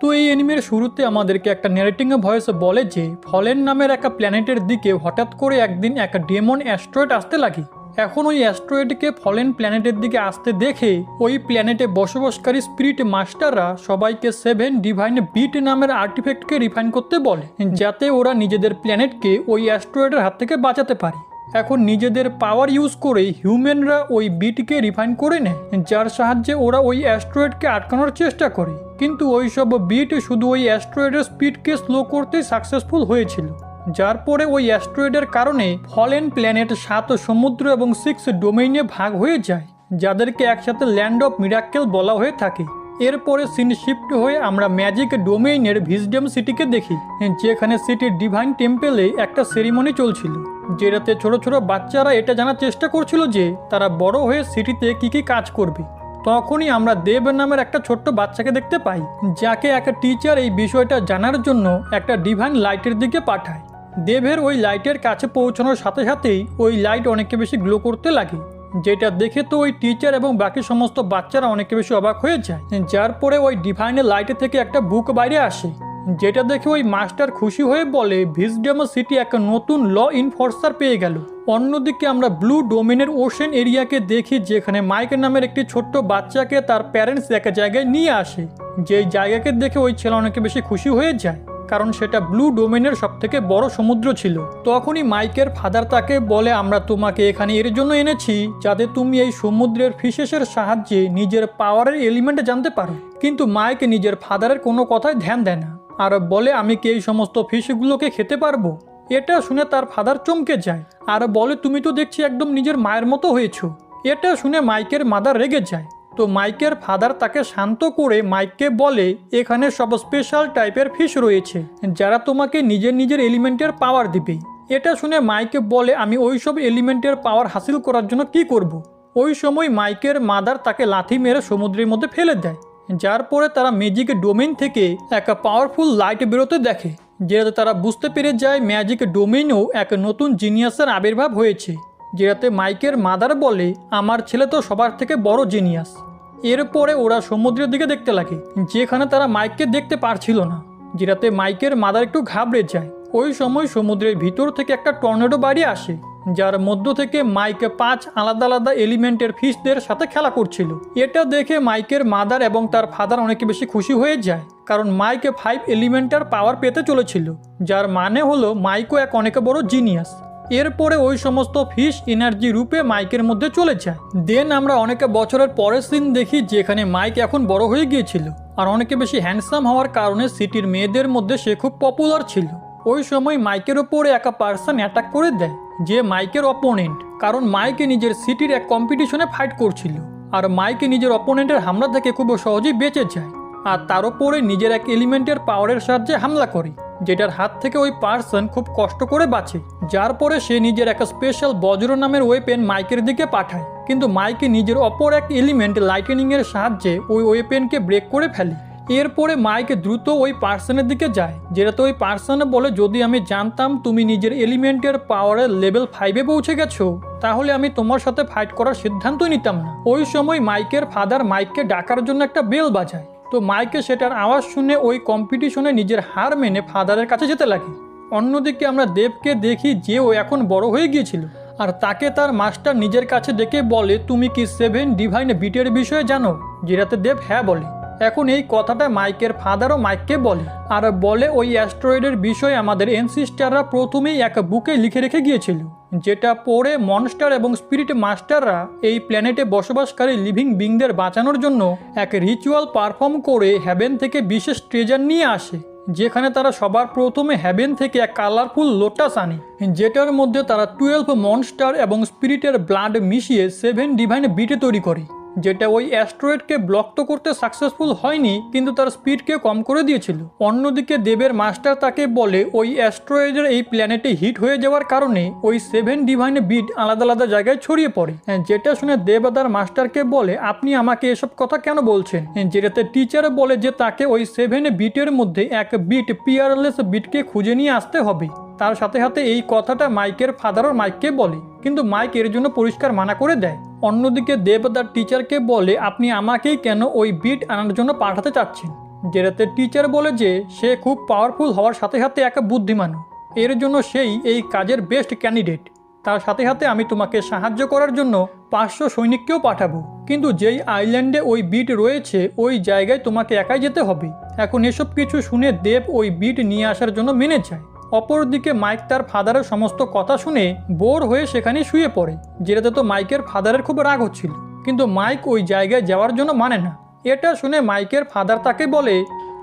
তো এই এনিমের শুরুতে আমাদেরকে একটা ন্যারেটিং ভয়েস বলে যে ফলেন নামের একটা প্ল্যানেটের দিকে হঠাৎ করে একদিন একটা ডেমন অ্যাস্ট্রয়েড আসতে লাগে। এখন ওই অ্যাস্ট্রয়েডকে ফলেন প্ল্যানেটের দিকে আসতে দেখে ওই প্ল্যানেটে বসবাসকারী স্পিরিট মাস্টাররা সবাইকে 7 ডিভাইন বিট নামের আর্টিফ্যাক্টকে রিফাইন করতে বলে, যাতে ওরা নিজেদের প্ল্যানেটকে ওই অ্যাস্ট্রয়েডের হাত থেকে বাঁচাতে পারে। এখন নিজেদের পাওয়ার ইউজ করে হিউম্যানরা ওই বিটকে রিফাইন করে নেয়, যার সাহায্যে ওরা ওই অ্যাস্ট্রয়েডকে আটকানোর চেষ্টা করে। কিন্তু ওই সব বিট শুধু ওই অ্যাস্ট্রয়েডের স্পিডকে স্লো করতেই সাকসেসফুল হয়েছিল, যার পরে ওই অ্যাস্ট্রয়েডের কারণে ফলেন প্ল্যানেট 7 সমুদ্র এবং 6 ডোমেইনে ভাগ হয়ে যায়, যাদেরকে একসাথে ল্যান্ড অফ মিরাক্কেল বলা হয়ে থাকে। এরপরে সিন শিফট হয়ে আমরা ম্যাজিক ডোমেইনের ভিজডম সিটিকে দেখি, যেখানে সিটির ডিভাইন টেম্পেলে একটা সেরিমনি চলছিল, যেটাতে ছোট ছোট বাচ্চারা এটা জানার চেষ্টা করছিল যে তারা বড় হয়ে সিটিতে কি কি কাজ করবে। তখনই আমরা দেব নামের একটা ছোট্ট বাচ্চাকে দেখতে পাই, যাকে একটা টিচার এই বিষয়টা জানার জন্য একটা ডিভাইন লাইটের দিকে পাঠায়। দেবের ওই লাইটের কাছে পৌঁছানোর সাথে সাথেই ওই লাইট অনেক বেশি গ্লো করতে লাগে, যেটা দেখে তো ওই টিচার এবং বাকি সমস্ত বাচ্চারা অনেক বেশি অবাক হয়ে যায়। যার পরে ওই ডিভাইনের লাইটে থেকে একটা বুক বাইরে আসে, যেটা দেখে ওই মাস্টার খুশি হয়ে বলে ভিজডম সিটি একটা নতুন ল ইনফোর্সার পেয়ে গেল। অন্যদিকে আমরা ব্লু ডোমেনের ওশেন এরিয়াকে দেখি, যেখানে মাইক নামের একটি ছোট্ট বাচ্চাকে তার প্যারেন্টস এক জায়গায় নিয়ে আসে। যেই জায়গাকে দেখে ওই ছেলে অনেক বেশি খুশি হয়ে যায়, কারণ সেটা ব্লু ডোমেনের সবথেকে বড় সমুদ্র ছিল। তখনই মাইকের ফাদার তাকে বলে, আমরা তোমাকে এখানে এর জন্য এনেছি যাতে তুমি এই সমুদ্রের ফিশেসের সাহায্যে নিজের পাওয়ারের এলিমেন্ট জানতে পারো। কিন্তু মাইক নিজের ফাদারের কোনো কথায় ধ্যান দেয় না, আর বলে আমি কি এই সমস্ত ফিশগুলোকে খেতে পারবো? এটা শুনে তার ফাদার চমকে যায় আর বলে, তুমি তো দেখছি একদম নিজের মায়ের মতো হয়েছো। এটা শুনে মাইকের মাদার রেগে যায়। তো মাইকের ফাদার তাকে শান্ত করে মাইককে বলে, এখানে সব স্পেশাল টাইপের ফিশ রয়েছে যারা তোমাকে নিজের নিজের এলিমেন্টের পাওয়ার দিবে। এটা শুনে মাইকে বলে, আমি ওই সব এলিমেন্টের পাওয়ার হাসিল করার জন্য কি করব? ওই সময় মাইকের মাদার তাকে লাথি মেরে সমুদ্রের মধ্যে ফেলে দেয়, যার পরে তারা ম্যাজিক ডোমেইন থেকে একটা পাওয়ারফুল লাইট বেরোতে দেখে, যেটাতে তারা বুঝতে পেরে যায় ম্যাজিক ডোমেইনেও এক নতুন জিনিয়াসের আবির্ভাব হয়েছে। যেটাতে মাইকের মাদার বলে, আমার ছেলে তো সবার থেকে বড় জিনিয়াস। এরপরে ওরা সমুদ্রের দিকে দেখতে লাগে, যেখানে তারা মাইককে দেখতে পারছিল না, যেটাতে মাইকের মাদার একটু ঘাবড়ে যায়। ওই সময় সমুদ্রের ভিতর থেকে একটা টর্নেডো বাড়ি আসে, যার মধ্য থেকে মাইক 5 আলাদা আলাদা এলিমেন্টের ফিশদের সাথে খেলা করছিল। এটা দেখে মাইকের মাদার এবং তার ফাদার অনেক বেশি খুশি হয়ে যায়, কারণ মাইক 5 এলিমেন্টার পাওয়ার পেতে চলেছিল, যার মানে হলো মাইকও এক অনেক বড় জিনিয়াস। এরপরে ওই সমস্ত ফিশ এনার্জি রূপে মাইকের মধ্যে চলে যায়। দেন আমরা অনেক বছরের পরের সিন দেখি, যেখানে মাইক এখন বড় হয়ে গিয়েছিল আর অনেক বেশি হ্যান্ডসাম হওয়ার কারণে সিটির মেয়েদের মধ্যে সে খুব পপুলার ছিল। ওই সময় মাইকের ওপরে একটা পার্সন অ্যাটাক করে দেয়, যে মাইকের অপোনেন্ট, কারণ মাইকে নিজের সিটির এক কম্পিটিশনে ফাইট করছিল আর মাইকে নিজের অপোনেন্টের হামলা থেকে খুব সহজেই বেঁচে যায়, আর তার উপরে নিজের এক এলিমেন্টের পাওয়ারের সাহায্যে হামলা করে, যেটার হাত থেকে ওই পার্সন খুব কষ্ট করে বাঁচে। যার পরে সে নিজের একটা স্পেশাল বজ্র নামের ওয়েপেন মাইকের দিকে পাঠায়, কিন্তু মাইকে নিজের অপর এক এলিমেন্ট লাইটেনিং এর সাহায্যে ওই ওয়েপেনকে ব্রেক করে ফেলে। এরপরে মাইক দ্রুত ওই পার্সনের দিকে যায়, যেটাতে ওই পার্সনে বলে, যদি আমি জানতাম তুমি নিজের এলিমেন্টের পাওয়ারের লেভেল 5-এ পৌঁছে গেছো, তাহলে আমি তোমার সাথে ফাইট করার সিদ্ধান্ত নিতাম না। ওই সময় মাইকের ফাদার মাইককে ডাকার জন্য একটা বেল বাজায়, তো মাইকে সেটার আওয়াজ শুনে ওই কম্পিটিশনে নিজের হার মেনে ফাদারের কাছে যেতে লাগে। অন্যদিকে আমরা দেবকে দেখি, যে ও এখন বড় হয়ে গিয়েছিল আর তাকে তার মাস্টার নিজের কাছে ডেকে বলে, তুমি কি 7 ডিভাইন বিটের বিষয়ে জানো? যেটাতে দেব হ্যাঁ বলে। এখন এই কথাটা মাইকের ফাদারও মাইককে বলে আর বলে, ওই অ্যাস্ট্রয়েডের বিষয়ে আমাদের এনসিস্টাররা প্রথমেই এক বুকে লিখে রেখে গিয়েছিল, যেটা পড়ে মনস্টার এবং স্পিরিট মাস্টাররা এই প্ল্যানেটে বসবাসকারী লিভিং বিংদের বাঁচানোর জন্য এক রিচুয়াল পারফর্ম করে হ্যাভেন থেকে বিশেষ ট্রেজার নিয়ে আসে, যেখানে তারা সবার প্রথমে হ্যাভেন থেকে এক কালারফুল লোটাস আনে, যেটার মধ্যে তারা 12 মনস্টার এবং স্পিরিটের ব্লাড মিশিয়ে 7 ডিভাইন বিটে তৈরি করে, যেটা ওই অ্যাস্ট্রয়েডকে ব্লক তো করতে সাকসেসফুল হয়নি, কিন্তু তার স্পিডকে কম করে দিয়েছিল। অন্যদিকে দেবের মাস্টার তাকে বলে, ওই অ্যাস্ট্রয়েডের এই প্ল্যানেটে হিট হয়ে যাওয়ার কারণে ওই 7 ডিভাইন বিট আলাদা আলাদা জায়গায় ছড়িয়ে পড়ে। যেটা শুনে দেব তার মাস্টারকে বলে, আপনি আমাকে এসব কথা কেন বলছেন? যেটাতে টিচার বলে যে তাকে ওই 7 বিটের মধ্যে এক বিট পিয়ারলেস বিটকে খুঁজে নিয়ে আসতে হবে। তার সাথে সাথে এই কথাটা মাইকের ফাদারও মাইককে বলে, কিন্তু মাইক এর জন্য পরিষ্কার মানা করে দেয়। অন্যদিকে দেব তার টিচারকে বলে, আপনি আমাকেই কেন ওই বিট আনার জন্য পাঠাতে চাচ্ছেন? যেটাতে টিচার বলে যে সে খুব পাওয়ারফুল হওয়ার সাথে সাথে এক বুদ্ধিমান, এর জন্য সেই এই কাজের বেস্ট ক্যান্ডিডেট। তার সাথে সাথে আমি তোমাকে সাহায্য করার জন্য 500 সৈনিককেও পাঠাবো, কিন্তু যেই আইল্যান্ডে ওই বিট রয়েছে ওই জায়গায় তোমাকে একাই যেতে হবে। এখন এসব কিছু শুনে দেব ওই বিট নিয়ে আসার জন্য মেনে যায়। অপরদিকে মাইক তার ফাদারের সমস্ত কথা শুনে বোর হয়ে সেখানে শুয়ে পড়ে, যেটাতে তো মাইকের ফাদারের খুব রাগ হচ্ছিল, কিন্তু মাইক ওই জায়গায় যাওয়ার জন্য মানে না। এটা শুনে মাইকের ফাদার তাকে বলে,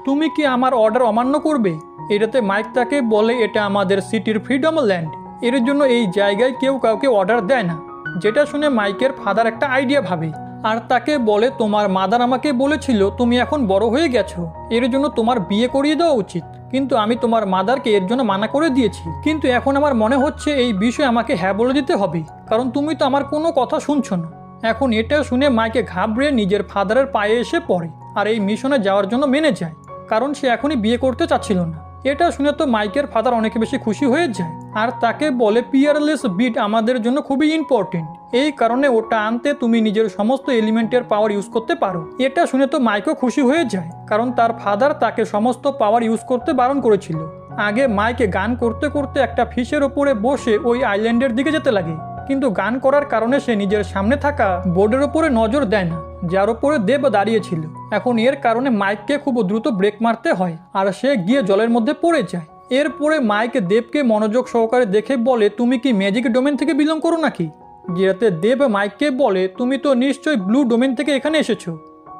তুমি কি আমার অর্ডার অমান্য করবে? এটাতে মাইক তাকে বলে, এটা আমাদের সিটির ফ্রিডম ল্যান্ড, এর জন্য এই জায়গায় কেউ কাউকে অর্ডার দেয় না। যেটা শুনে মাইকের ফাদার একটা আইডিয়া ভাবে আর তাকে বলে, তোমার মাদার আমাকে বলেছিল তুমি এখন বড় হয়ে গেছো, এর জন্য তোমার বিয়ে করিয়ে দেওয়া উচিত, কিন্তু আমি তোমার মাদারকে এর জন্য মানা করে দিয়েছি। কিন্তু এখন আমার মনে হচ্ছে এই বিষয়ে আমাকে হ্যাঁ বলে দিতে হবে, কারণ তুমি তো আমার কোনো কথা শুনছো না। এখন এটা শুনে মাইকে ঘাবড়ে নিজের ফাদারের পায়ে এসে পড়ে আর এই মিশনে যাওয়ার জন্য মেনে যায়, কারণ সে এখনই বিয়ে করতে চাচ্ছিল না। এটা শুনে তো মাইকের ফাদার অনেক বেশি খুশি হয়ে যায় আর তাকে বলে, পিয়ারলেস বিট আমাদের জন্য খুবই ইম্পর্টেন্ট, এই কারণে ওটা আনতে তুমি নিজের সমস্ত এলিমেন্টের পাওয়ার ইউজ করতে পারো। এটা শুনে তো মাইকও খুশি হয়ে যায়, কারণ তার ফাদার তাকে সমস্ত পাওয়ার ইউজ করতে বারণ করেছিল। আগে মাইকে গান করতে করতে একটা ফিশের ওপরে বসে ওই আইল্যান্ডের দিকে যেতে লাগে, কিন্তু গান করার কারণে সে নিজের সামনে থাকা বোর্ডের ওপরে নজর দেয় না, যার ওপরে দেব দাঁড়িয়েছিল। এখন এর কারণে মাইককে খুব দ্রুত ব্রেক মারতে হয় আর সে গিয়ে জলের মধ্যে পড়ে যায়। এরপরে মাইক দেবকে মনোযোগ সহকারে দেখে বলে, তুমি কি ম্যাজিক ডোমেন থেকে বিলং করো নাকি? যেটাতে দেব মাইককে বলে, তুমি তো নিশ্চয়ই ব্লু ডোমেন থেকে এখানে এসেছো।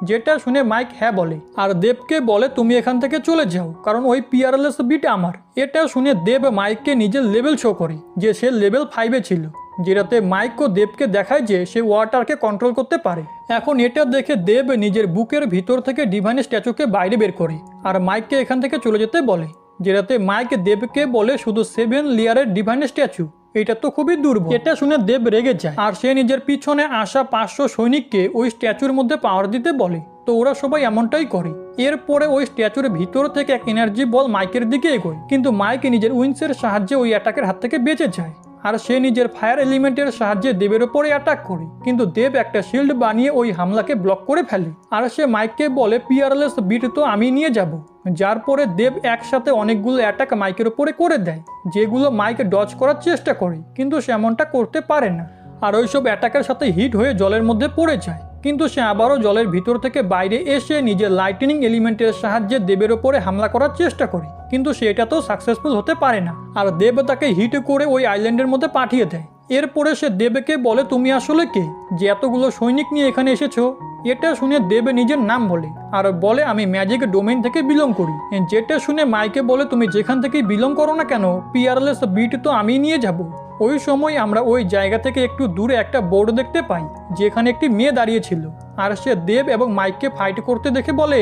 যেটা শুনে মাইক হ্যাঁ বলে আর দেবকে বলে, তুমি এখান থেকে চলে যাও, কারণ ওই পিয়ারলেস বিট আমার। এটা শুনে দেব মাইককে নিজের লেভেল শো করে যে সে লেভেল 5-এ ছিল, যেটাতে মাইক ও দেবকে দেখায় যে সে ওয়াটারকে কন্ট্রোল করতে পারে। এখন এটা দেখে দেব নিজের বুকের ভিতর থেকে ডিভাইন স্ট্যাচুকে বাইরে বের করে আর মাইককে এখান থেকে চলে যেতে বলে, যেটাতে মাইক দেবকে বলে, শুধু 7 লেয়ারের ডিভাইন স্ট্যাচু, এটা তো খুবই দুর্বল। এটা শুনে দেব রেগে যায় আর সে নিজের পিছনে আসা 500 সৈনিককে ওই স্ট্যাচুর মধ্যে পাওয়ার দিতে বলে। তো ওরা সবাই এমনটাই করে। এরপরে ওই স্ট্যাচুর ভিতর থেকে এক এনার্জি বল মাইকের দিকে এগোয়, কিন্তু মাইক নিজের উইংসের সাহায্যে ওই অ্যাটাকের হাত থেকে বেঁচে যায় আর সে নিজের ফায়ার এলিমেন্টের সাহায্যে দেবের ওপরে অ্যাটাক করে, কিন্তু দেব একটা শিল্ড বানিয়ে ওই হামলাকে ব্লক করে ফেলে আর সে মাইককে বলে, পিয়ারলেস বিট তো আমি নিয়ে যাব। যার পরে দেব একসাথে অনেকগুলো অ্যাটাক মাইকের ওপরে করে দেয়, যেগুলো মাইক ডজ করার চেষ্টা করে, কিন্তু সে এমনটা করতে পারে না আর ওইসব অ্যাটাকের সাথে হিট হয়ে জলের মধ্যে পড়ে যায়। কিন্তু সে আবারও জলের ভিতর থেকে বাইরে এসে নিজের লাইটনিং এলিমেন্টের সাহায্যে দেবের ওপরে হামলা করার চেষ্টা করে, কিন্তু সে এটাতেও সাকসেসফুল হতে পারে না আর দেব তাকে হিট করে ওই আইল্যান্ডের মধ্যে পাঠিয়ে দেয়। এরপরে সে দেবকে বলে, তুমি আসলে কে, যে এতগুলো সৈনিক নিয়ে এখানে এসেছো? এটা শুনে দেব নিজের নাম বলে আর বলে, আমি ম্যাজিক ডোমেইন থেকে বিলং করি। যেটা শুনে মাইকে বলে, তুমি যেখান থেকেই বিলং করো না কেন, পিয়ারলেস বিট তো আমি নিয়ে যাব। ওই সময় আমরা ওই জায়গা থেকে একটু দূরে একটা বোর্ড দেখতে পাই, যেখানে একটি মেয়ে দাঁড়িয়ে ছিল আর সে দেব এবং মাইককে ফাইট করতে দেখে বলে,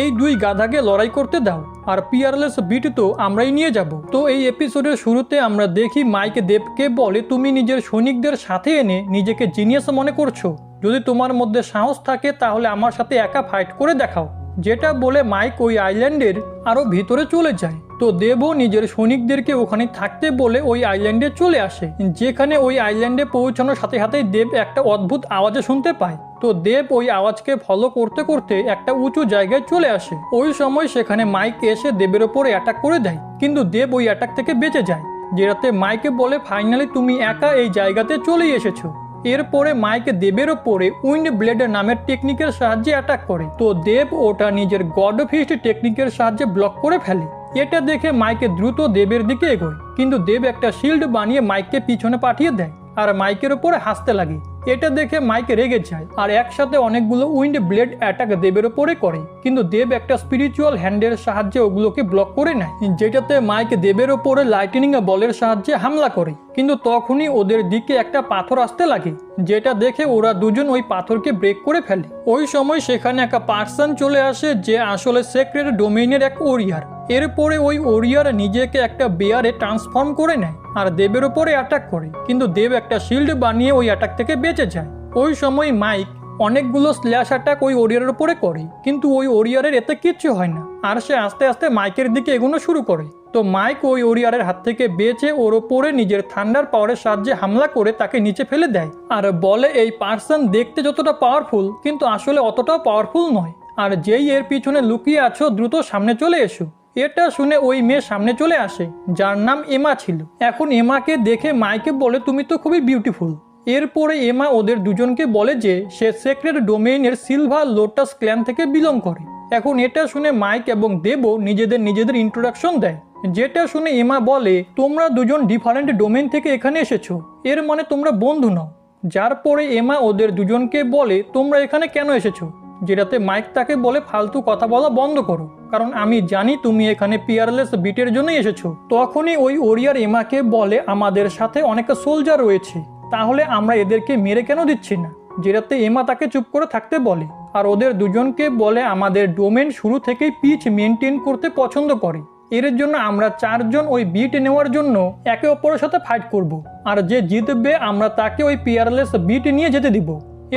এই দুই গাধাকে লড়াই করতে দাও আর পিয়ারলেস বিট তো আমরাই নিয়ে যাব। তো এই এপিসোডের শুরুতে আমরা দেখি মাইক দেবকে বলে, তুমি নিজের সৈনিকদের সাথে এনে নিজেকে জিনিয়াস মনে করছো, যদি তোমার মধ্যে সাহস থাকে তাহলে আমার সাথে একা ফাইট করে দেখাও। যেটা বলে মাইক ওই আইল্যান্ডের আরো ভিতরে চলে যায়। তো দেবও নিজের সৈনিকদেরকে ওখানে থাকতে বলে ওই আইল্যান্ডে চলে আসে, যেখানে ওই আইল্যান্ডে পৌঁছানোর সাথে সাথেই দেব একটা অদ্ভুত আওয়াজে শুনতে পায়। তো দেব ওই আওয়াজকে ফলো করতে করতে একটা উঁচু জায়গায় চলে আসে। ওই সময় সেখানে মাইক এসে দেবের ওপরে অ্যাটাক করে দেয়, কিন্তু দেব ওই অ্যাটাক থেকে বেঁচে যায়, যেটাতে মাইকে বলে, ফাইনালি তুমি একা এই জায়গাতে চলেই এসেছো। এরপরে মাইক দেবের ওপরে উইন্ড ব্লেড নামের টেকনিকের সাহায্যে অ্যাটাক করে, তো দেব ওটা নিজের গড ফিস্ট টেকনিকের সাহায্যে ব্লক করে ফেলে। এটা দেখে মাইকে দ্রুত দেবের দিকে এগোয়, কিন্তু দেব একটা শিল্ড বানিয়ে মাইককে পিছনে পাঠিয়ে দেয় আর মাইকের ওপরে হাসতে লাগে। এটা দেখে মাইক রেগে যায় আর একসাথে অনেকগুলো উইন্ড ব্লেড অ্যাটাক দেবের ওপরে করে, কিন্তু দেব একটা স্পিরিচুয়াল হ্যান্ডের সাহায্যে ওগুলোকে ব্লক করে নেয়, যেটাতে মাইক দেবের ওপরে লাইটনিং বলের সাহায্যে হামলা করে। কিন্তু তখনই ওদের দিকে একটা পাথর আসতে লাগে, যেটা দেখে ওরা দুজন ওই পাথরকে ব্রেক করে ফেলে। ওই সময় সেখানে একটা পার্সন চলে আসে, যে আসলে সেক্রেট ডোমেইনের এক ওরিয়ার। এরপরে ওই ওরিয়ার নিজেকে একটা বেয়ারে ট্রান্সফর্ম করে নেয় আর দেবের ওপরে অ্যাটাক করে, কিন্তু দেব একটা শিল্ড বানিয়ে ওই অ্যাটাক থেকে বেঁচে যায়। ওই সময় মাইক অনেকগুলো স্ল্যাশ অ্যাটাক ওই ওরিয়ারের উপরে করে, কিন্তু ওই ওরিয়ারের এতে কিচ্ছু হয় না আর সে আস্তে আস্তে মাইকের দিকে এগোনো শুরু করে। তো মাইক ওই ওরিয়ারের হাত থেকে বেঁচে ওর ওপরে নিজের থান্ডার পাওয়ারের সাহায্যে হামলা করে তাকে নিচে ফেলে দেয় আর বলে, এই পার্সন দেখতে যতটা পাওয়ারফুল কিন্তু আসলে অতটাও পাওয়ারফুল নয় আর যেই এর পিছনে লুকিয়ে আছো দ্রুত সামনে চলে এসো। এটা শুনে ওই মেয়ে সামনে চলে আসে, যার নাম এমা ছিল। এখন এমাকে দেখে মাইকে বলে তুমি তো খুবই বিউটিফুল। এরপরে এমা ওদের দুজনকে বলে যে সে সেক্রেট ডোমেইনের সিলভার লোটাস ক্ল্যান থেকে বিলং করে। এখন এটা শুনে মাইক এবং দেবও নিজেদের ইন্ট্রোডাকশন দেয়। যেটা শুনে এমা বলে তোমরা দুজন ডিফারেন্ট ডোমেইন থেকে এখানে এসেছো, এর মানে তোমরা বন্ধু নও। যার পরে এমা ওদের দুজনকে বলে তোমরা এখানে কেন এসেছো, যেটাতে মাইক তাকে বলে ফালতু কথা বলা বন্ধ করো, কারণ আমি জানি তুমি এখানে পিয়ারলেস বিটের জন্যই এসেছো। তখনই ওই ওরিয়ার এমাকে বলে আমাদের সাথে অনেক সোলজার রয়েছে, তাহলে আমরা এদেরকে মেরে কেন দিচ্ছি না, যেটাতে এমা তাকে চুপ করে থাকতে বলে। আর ওদের দুজনকে বলে আমাদের ডোমেন শুরু থেকেই পিচ মেনটেন করতে পছন্দ করে, এর জন্য আমরা 4 জন ওই বিট নেওয়ার জন্য একে অপরের সাথে ফাইট করব, আর যে জিতবে আমরা তাকে ওই পিয়ারলেস বিট নিয়ে যেতে দিব।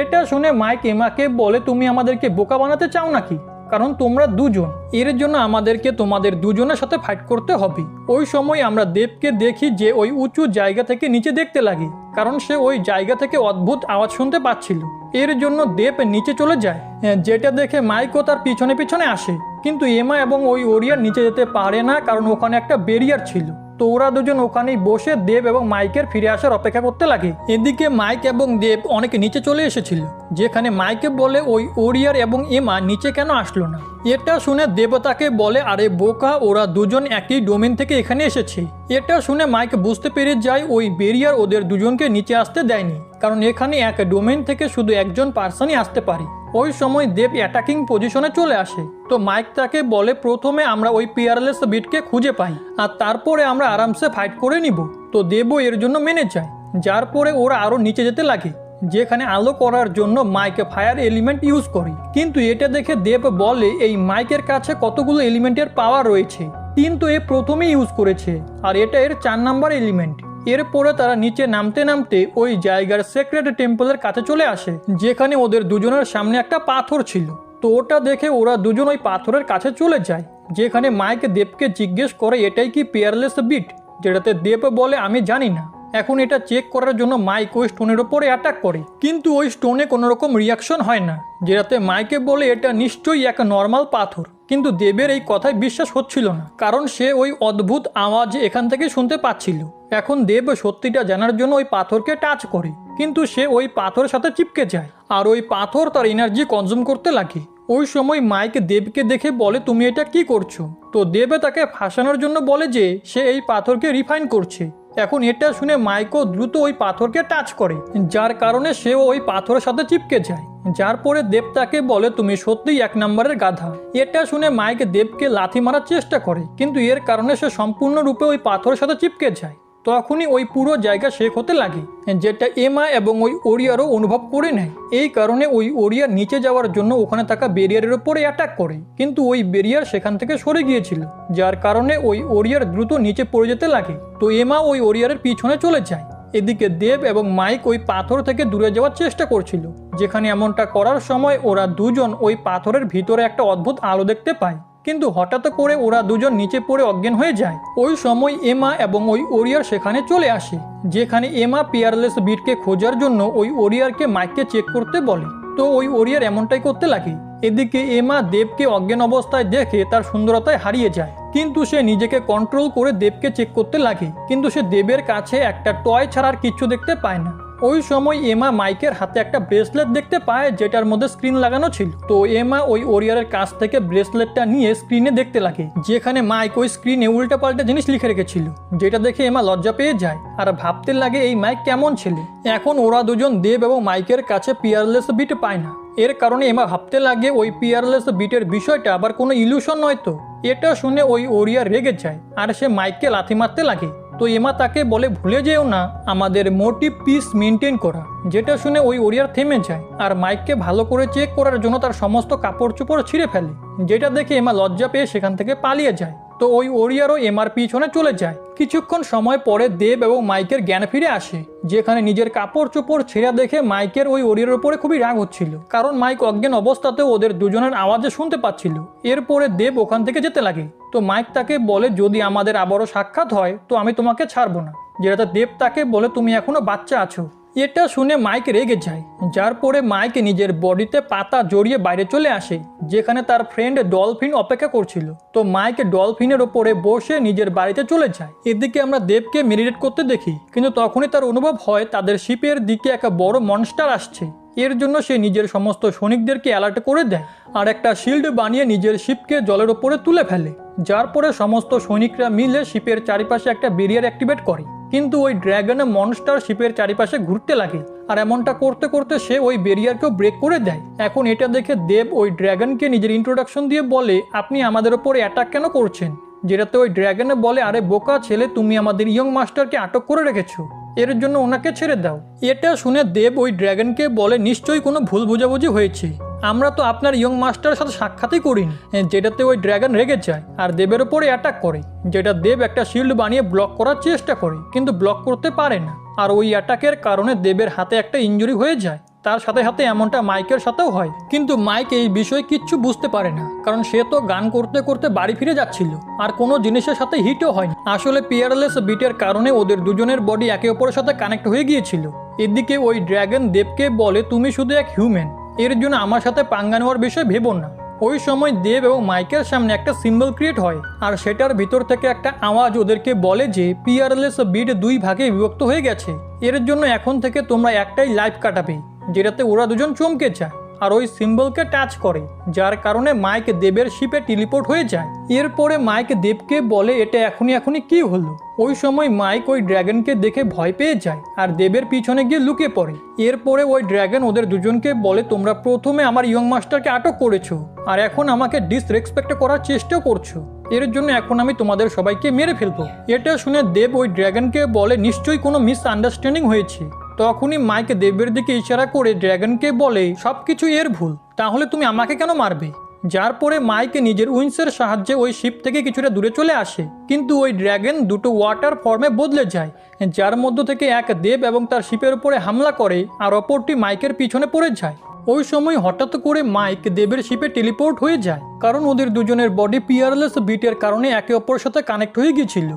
এটা শুনে মাইক এমাকে বলে তুমি আমাদেরকে বোকা বানাতে চাও নাকি, কারণ তোমরা দুজন, এর জন্য আমাদেরকে তোমাদের দুজনের সাথে ফাইট করতে হবে। ওই সময় আমরা দেবকে দেখি যে ওই উঁচু জায়গা থেকে নিচে দেখতে লাগে, কারণ সে ওই জায়গা থেকে অদ্ভুত আওয়াজ শুনতে পাচ্ছিল। এর জন্য দেব নিচে চলে যায়, যেটা দেখে মাইকও তার পিছনে পিছনে আসে। কিন্তু এমা এবং ওই ওরিয়ার নিচে যেতে পারে না, কারণ ওখানে একটা ব্যারিয়ার ছিল। তো ওরা দুজন ওখানেই বসে দেব এবং মাইকের ফিরে আসার অপেক্ষা করতে লাগে। এদিকে মাইক এবং দেব অনেক নিচে চলে এসেছিল, যেখানে মাইকে বলে ওই ওরিয়ার এবং এমা নিচে কেন আসলো না। এটা শুনে দেব তাকে বলে আরে বোকা, ওরা দুজন একই ডোমেন থেকে এখানে এসেছে। এটা শুনে মাইক বুঝতে পেরে যায় ওই ব্যারিয়ার ওদের দুজনকে নিচে আসতে দেয়নি, কারণ এখানে এক ডোমেন থেকে শুধু একজন পার্সনই আসতে পারে। ওই সময় দেব অ্যাটাকিং পজিশনে চলে আসে। তো মাইক তাকে বলে প্রথমে আমরা ওই পিয়ারলেস বিটকে খুঁজে পাই, আর তারপরে আমরা আরামসে ফাইট করে নিব। তো দেবও এর জন্য মেনে যায়, যার পরে ওরা আরও নিচে যেতে লাগে, যেখানে আলো করার জন্য মাইক ফায়ার এলিমেন্ট ইউজ করে। কিন্তু এটা দেখে দেব বলে এই মাইকের কাছে কতগুলো এলিমেন্টের পাওয়ার রয়েছে, কিন্তু এ প্রথমেই ইউজ করেছে, আর এটা এর 4 নাম্বার এলিমেন্ট। এরপরে তারা নিচে নামতে নামতে ওই জায়গার সেক্রেট টেম্পলের কাছে চলে আসে, যেখানে ওদের দুজনের সামনে একটা পাথর ছিল। তো ওটা দেখে ওরা দুজন ওই পাথরের কাছে চলে যায়, যেখানে মাইক দেবকে জিজ্ঞেস করে এটাই কি পিয়ারলেস বিট, যেটাতে দেব বলে আমি জানি না। এখন এটা চেক করার জন্য মাইক ওই স্টোনের ওপরে অ্যাটাক করে, কিন্তু ওই স্টোনে কোনো রকম রিয়াকশন হয় না, যেটাতে মাইকে বলে এটা নিশ্চয়ই এক নর্মাল পাথর। কিন্তু দেবের এই কথায় বিশ্বাস হচ্ছিল না, কারণ সে ওই অদ্ভুত আওয়াজ এখান থেকে শুনতে পাচ্ছিল। এখন দেব সত্যিটা জানার জন্য ওই পাথরকে টাচ করে, কিন্তু সে ওই পাথরের সাথে চিপকে যায়, আর ওই পাথর তার এনার্জি কনজিউম করতে লাগে। ওই সময় মাইক দেবকে দেখে বলে তুমি এটা কি করছো। তো দেব তাকে ফাঁসানোর জন্য বলে যে সে এই পাথরকে রিফাইন করছে। এখন এটা শুনে মাইকও দ্রুত ওই পাথরকে টাচ করে, যার কারণে সেও ওই পাথরের সাথে চিপকে যায়। যার পরে দেব তাকে বলে তুমি সত্যিই 1 নম্বরের গাধা। এটা শুনে মাইক দেবকে লাথি মারার চেষ্টা করে, কিন্তু এর কারণে সে সম্পূর্ণরূপে ওই পাথরের সাথে চিপকে যায়। তখনই ওই পুরো জায়গা শেক হতে লাগে, যেটা এমা এবং ওই ওরিয়ারও অনুভব করে নেয়। এই কারণে ওই ওরিয়ার নিচে যাওয়ার জন্য ওখানে থাকা ব্যারিয়ারের উপরে অ্যাটাক করে, কিন্তু ওই ব্যারিয়ার সেখান থেকে সরে গিয়েছিল, যার কারণে ওই ওরিয়ার দ্রুত নিচে পড়ে যেতে লাগে। তো এমা ওই ওরিয়ারের পিছনে চলে যায়। এদিকে দেব এবং মাইক ওই পাথর থেকে দূরে যাওয়ার চেষ্টা করছিল, যেখানে এমনটা করার সময় ওরা দুজন ওই পাথরের ভিতরে একটা অদ্ভুত আলো দেখতে পায়, কিন্তু হঠাৎ করে ওরা দুজন নিচে পড়ে অজ্ঞান হয়ে যায়। ওই সময় এমা এবং ওই ওরিয়ার সেখানে চলে আসে, যেখানে এমা পিয়ারলেস বিটকে খোঁজার জন্য ওই ওরিয়ারকে মাইককে চেক করতে বলে। তো ওই ওরিয়ার এমনটাই করতে লাগে। এদিকে এমা দেবকে অজ্ঞান অবস্থায় দেখে তার সুন্দরতায় হারিয়ে যায়, কিন্তু সে নিজেকে কন্ট্রোল করে দেবকে চেক করতে লাগে, কিন্তু সে দেবের কাছে একটা টয় ছাড়া আর কিচ্ছু দেখতে পায় না। ওই সময় এমা মাইকের হাতে একটা ব্রেসলেট দেখতে পায়, যেটার মধ্যে স্ক্রিন লাগানো ছিল। তো এমা ওই ওরিয়ারের কাছ থেকে ব্রেসলেটটা নিয়ে স্ক্রিনে দেখতে লাগে, যেখানে মাইক ওই স্ক্রিনে উল্টাপাল্টা জিনিস লিখে রেখেছিল, যেটা দেখে এমা লজ্জা পেয়ে যায় আর ভাবতে লাগে এই মাইক কেমন ছেলে। এখন ওরা দুজন দেব এবং মাইকের কাছে পিয়ারলেস বিট পায় না, এর কারণে এমা ভাবতে লাগে ওই পিয়ারলেস বিটের বিষয়টা আবার কোনো ইলিউশন নয় তো। এটা শুনে ওই ওরিয়ার রেগে যায় আর সে মাইককে লাথি মারতে লাগে। তো এমা তাকে বলে ভুলে যেও না আমাদের মোটিভ পিস মেনটেন করা, যেটা শুনে ওই ওরিয়ার থেমে যায় আর মাইককে ভালো করে চেক করার জন্য তার সমস্ত কাপড় চোপড় ছিঁড়ে ফেলে, যেটা দেখে এমা লজ্জা পেয়ে সেখান থেকে পালিয়ে যায়। তো ওই ওরিয়ারও এমার পিছনে চলে যায়। কিছুক্ষণ সময় পরে দেব এবং মাইকের জ্ঞান ফিরে আসে, যেখানে নিজের কাপড় চোপড় ছেঁড়া দেখে মাইকের ওই ওরিয়ার উপরে খুবই রাগ হচ্ছিল, কারণ মাইক অজ্ঞান অবস্থাতেও ওদের দুজনের আওয়াজে শুনতে পাচ্ছিল। এরপরে দেব ওখান থেকে যেতে লাগে। তো মাইক তাকে বলে যদি আমাদের আবারও সাক্ষাৎ হয় তো আমি তোমাকে ছাড়বো না, যেটাতে দেব তাকে বলে তুমি এখনো বাচ্চা আছো, এটা শুনে মাইক রেগে যায়, যার পরে মাইক নিজের বডিতে পাতা জড়িয়ে বাইরে চলে আসে, যেখানে তার ফ্রেন্ড ডলফিন অপেক্ষা করছিল। তো মাইক ডলফিনের ওপরে বসে নিজের বাড়িতে চলে যায়। এদিকে আমরা দেবকে মেডিটেট করতে দেখি, কিন্তু তখনই তার অনুভব হয় তাদের শিপের দিকে একটা বড় মনস্টার আসছে। এর জন্য সে নিজের সমস্ত সৈনিকদেরকে অ্যালার্ট করে দেয় আর একটা শিল্ড বানিয়ে নিজের শিপকে জলের ওপরে তুলে ফেলে, যার পরে সমস্ত সৈনিকরা মিলে শিপের চারিপাশে একটা ব্যারিয়ার অ্যাক্টিভেট করে। কিন্তু ওই ড্র্যাগনের মনস্টার শিপের চারিপাশে ঘুরতে লাগে, আর এমনটা করতে করতে সে ওই ব্যারিয়ারকেও ব্রেক করে দেয়। এখন এটা দেখে দেব ওই ড্র্যাগনকে নিজের ইন্ট্রোডাকশন দিয়ে বলে, আপনি আমাদের ওপরে অ্যাটাক কেন করছেন? যেটাতে ওই ড্র্যাগনে বলে, আরে বোকা ছেলে, তুমি আমাদের ইয়ং মাস্টারকে আটক করে রেখেছো, এর জন্য ওনাকে ছেড়ে দাও। এটা শুনে দেব ওই ড্র্যাগনকে বলে, নিশ্চয়ই কোনো ভুল বোঝাবুঝি হয়েছে, আমরা তো আপনার ইয়ং মাস্টারের সাথে সাক্ষাৎই করিনি। যেটাতে ওই ড্র্যাগন রেগে যায় আর দেবের ওপরে অ্যাটাক করে, যেটা দেব একটা শিল্ড বানিয়ে ব্লক করার চেষ্টা করে, কিন্তু ব্লক করতে পারে না। আর ওই অ্যাটাকের কারণে দেবের হাতে একটা ইনজুরি হয়ে যায়। তার সাথে সাথে এমনটা মাইকের সাথেও হয়, কিন্তু মাইক এই বিষয়ে কিচ্ছু বুঝতে পারে না, কারণ সে তো গান করতে করতে বাড়ি ফিরে যাচ্ছিল আর কোনো জিনিসের সাথে হিটও হয়নি। আসলে পিয়ারলেস বিটের কারণে ওদের দুজনের বডি একে অপরের সাথে কানেক্ট হয়ে গিয়েছিল। এদিকে ওই ড্র্যাগন দেবকে বলে, তুমি শুধু এক হিউম্যান, এর জন্য আমার সাথে পাঙ্গা নেওয়ার বিষয় ভেবো না। ওই সময় দেব এবং মাইকের সামনে একটা সিম্বল ক্রিয়েট হয়, আর সেটার ভিতর থেকে একটা আওয়াজ ওদেরকে বলে যে পিয়ারলেস বিট দুই ভাগে বিভক্ত হয়ে গেছে, এর জন্য এখন থেকে তোমরা একটাই লাইফ কাটাবে। যেটাতে ওরা দুজন চমকে যায় আর ওই সিম্বলকে টাচ করে, যার কারণে মাইক দেবের শিপে টেলিপোর্ট হয়ে যায়। এরপরে মাইক দেবকে বলে, এটা এখনই কি হলো? ওই সময় মাইক ওই ড্র্যাগনকে দেখে ভয় পেয়ে যায় আর দেবের পিছনে গিয়ে লুকিয়ে পড়ে। এরপরে ওই ড্র্যাগন ওদের দুজনকে বলে, তোমরা প্রথমে আমার ইয়ং মাস্টারকে আটক করেছো আর এখন আমাকে ডিসরেসপেক্ট করার চেষ্টাও করছো, এর জন্য এখন আমি তোমাদের সবাইকে মেরে ফেলবো। এটা শুনে দেব ওই ড্র্যাগনকে বলে, নিশ্চয়ই কোনো মিসআন্ডারস্ট্যান্ডিং হয়েছে। তখনই মাইক দেবের দিকে ইশারা করে ড্র্যাগনকে বলে, সবকিছু এর ভুল, তাহলে তুমি আমাকে কেন মারবে? যার পরে মাইক নিজের উইংসের সাহায্যে ওই শিপ থেকে কিছুটা দূরে চলে আসে, কিন্তু ওই ড্র্যাগন দুটো ওয়াটার ফর্মে বদলে যায়, যার মধ্য থেকে এক দেব এবং তার শিপের উপরে হামলা করে আর অপরটি মাইকের পিছনে পড়ে যায়। ওই সময় হঠাৎ করে মাইক দেবের শিপে টেলিপোর্ট হয়ে যায়, কারণ ওদের দুজনের বডি পিয়ারলেস বিটের কারণে একে অপরের সাথে কানেক্ট হয়ে গিয়েছিল।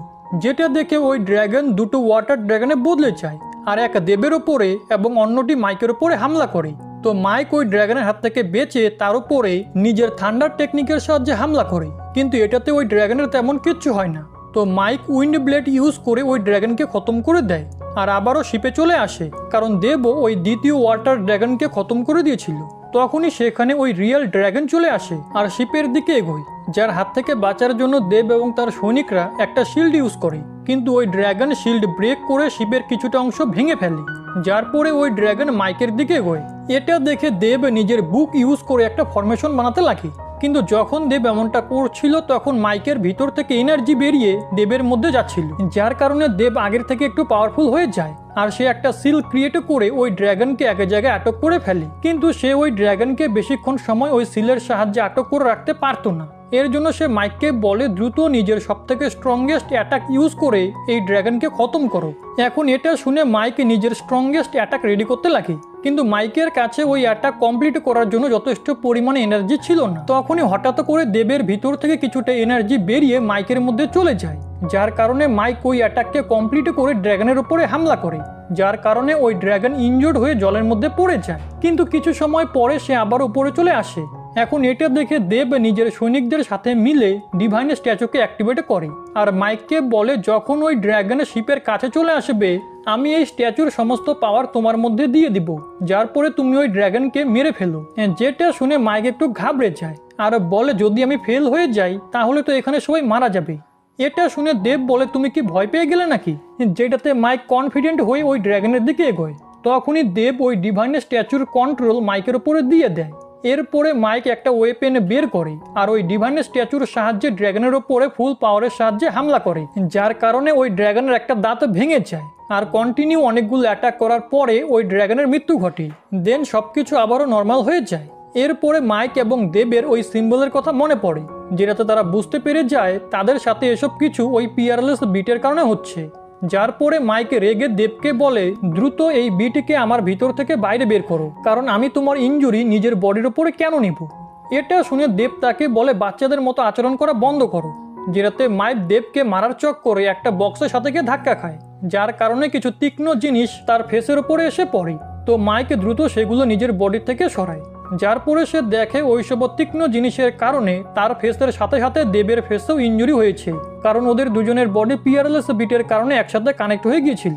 যেটা দেখে ওই ড্র্যাগন দুটো ওয়াটার ড্র্যাগনে বদলে যায় আর এক দেবের ওপরে এবং অন্যটি মাইকের ওপরে হামলা করে। তো মাইক ওই ড্র্যাগনের হাত থেকে বেঁচে তার উপরে নিজের থান্ডার টেকনিকের সাহায্যে হামলা করে, কিন্তু এটাতে ওই ড্র্যাগনের তেমন কিচ্ছু হয় না। তো মাইক উইন্ড ব্লেড ইউজ করে ওই ড্র্যাগনকে খতম করে দেয় আর আবারও শিপে চলে আসে, কারণ দেবও ওই দ্বিতীয় ওয়াটার ড্র্যাগনকে খতম করে দিয়েছিল। তখনই সেখানে ওই রিয়েল ড্র্যাগন চলে আসে আর শিপের দিকে এগোয়, যার হাত থেকে বাঁচার জন্য দেব এবং তার সৈনিকরা একটা শিল্ড ইউজ করে, কিন্তু ওই ড্র্যাগন শিল্ড ব্রেক করে শিপের কিছুটা অংশ ভেঙে ফেলে, যার পরে ওই ড্র্যাগন মাইকের দিকে এগোয়। এটা দেখে দেব নিজের বুক ইউজ করে একটা ফরমেশন বানাতে লাগে, কিন্তু যখন দেব এমনটা করছিল তখন মাইকের ভিতর থেকে এনার্জি বেরিয়ে দেবের মধ্যে যাচ্ছিল, যার কারণে দেব আগের থেকে একটু পাওয়ারফুল হয়ে যায় আর সে একটা সিল ক্রিয়েট করে ওই ড্র্যাগনকে এক জায়গায় আটক করে ফেলে। কিন্তু সে ওই ড্র্যাগনকে বেশিক্ষণ সময় ওই সিলের সাহায্যে আটক করে রাখতে পারতো না, এর জন্য সে মাইককে বলে, দ্রুত নিজের সবথেকে স্ট্রংগেস্ট অ্যাটাক ইউজ করে এই ড্র্যাগনকে খতম করো। এখন এটা শুনে মাইক নিজের স্ট্রংগেস্ট অ্যাটাক রেডি করতে লাগে, কিন্তু মাইকের কাছে ওই অ্যাটাক কমপ্লিট করার জন্য যথেষ্ট পরিমাণে এনার্জি ছিল না। তখনই হঠাৎ করে দেবের ভিতর থেকে কিছুটা এনার্জি বেরিয়ে মাইকের মধ্যে চলে যায়, যার কারণে মাইক ওই অ্যাটাককে কমপ্লিট করে ড্র্যাগনের উপরে হামলা করে, যার কারণে ওই ড্র্যাগন ইনজোর্ড হয়ে জলের মধ্যে পড়ে যায়। কিন্তু কিছু সময় পরে সে আবার উপরে চলে আসে। এখন এটা দেখে দেব নিজের সৈনিকদের সাথে মিলে ডিভাইন স্ট্যাচুকে অ্যাক্টিভেট করে আর মাইককে বলে, যখন ওই ড্র্যাগনের শিপের কাছে চলে আসবে আমি এই স্ট্যাচুর সমস্ত পাওয়ার তোমার মধ্যে দিয়ে দিব, যার পরে তুমি ওই ড্র্যাগনকে মেরে ফেলো। যেটা শুনে মাইক একটু ঘাবড়ে যায় আর বলে, যদি আমি ফেল হয়ে যাই তাহলে তো এখানে সবাই মারা যাবে। এটা শুনে দেব বলে, তুমি কি ভয় পেয়ে গেলে নাকি? যেটাতে মাইক কনফিডেন্ট হয়ে ওই ড্র্যাগনের দিকে এগোয়। তখনই দেব ওই ডিভাইন স্ট্যাচুর কন্ট্রোল মাইকের উপরে দিয়ে দেয়। এরপরে মাইক একটা ওয়েপেন বের করে আর ওই ডিভাইন স্ট্যাচুর সাহায্যে ড্র্যাগনের ওপরে ফুল পাওয়ারের সাহায্যে হামলা করে, যার কারণে ওই ড্র্যাগনের একটা দাঁত ভেঙে যায় আর কন্টিনিউ অনেকগুলো অ্যাটাক করার পরে ওই ড্র্যাগনের মৃত্যু ঘটে। দেন সবকিছু আবারও নর্মাল হয়ে যায়। এরপরে মাইক এবং দেবের ওই সিম্বলের কথা মনে পড়ে, যেটাতে তারা বুঝতে পেরে যায় তাদের সাথে এসব কিছু ওই পিয়ারলেস বিটের কারণে হচ্ছে, যার পরে মাইক রেগে দেবকে বলে, দ্রুত এই বিটকে আমার ভিতর থেকে বাইরে বের করো, কারণ আমি তোমার ইনজুরি নিজের বডির উপরে কেন নিব। এটা শুনে দেব তাকে বলে, বাচ্চাদের মতো আচরণ করা বন্ধ করো। যেটাতে মাইক দেবকে মারার চক্করে একটা বক্সের সাথে গিয়ে ধাক্কা খায়, যার কারণে কিছু তীক্ষ্ণ জিনিস তার ফেসের ওপরে এসে পড়ে। তো মাইক দ্রুত সেগুলো নিজের বডি থেকে সরায়, যার পরে সে দেখে ওইসব তীক্ষ্ণ জিনিসের কারণে তার ফেসের সাথে সাথে দেবের ফেসেও ইনজুরি হয়েছে, কারণ ওদের দুজনের বডি পিয়ারলেস বিটের কারণে একসাথে কানেক্ট হয়ে গিয়েছিল।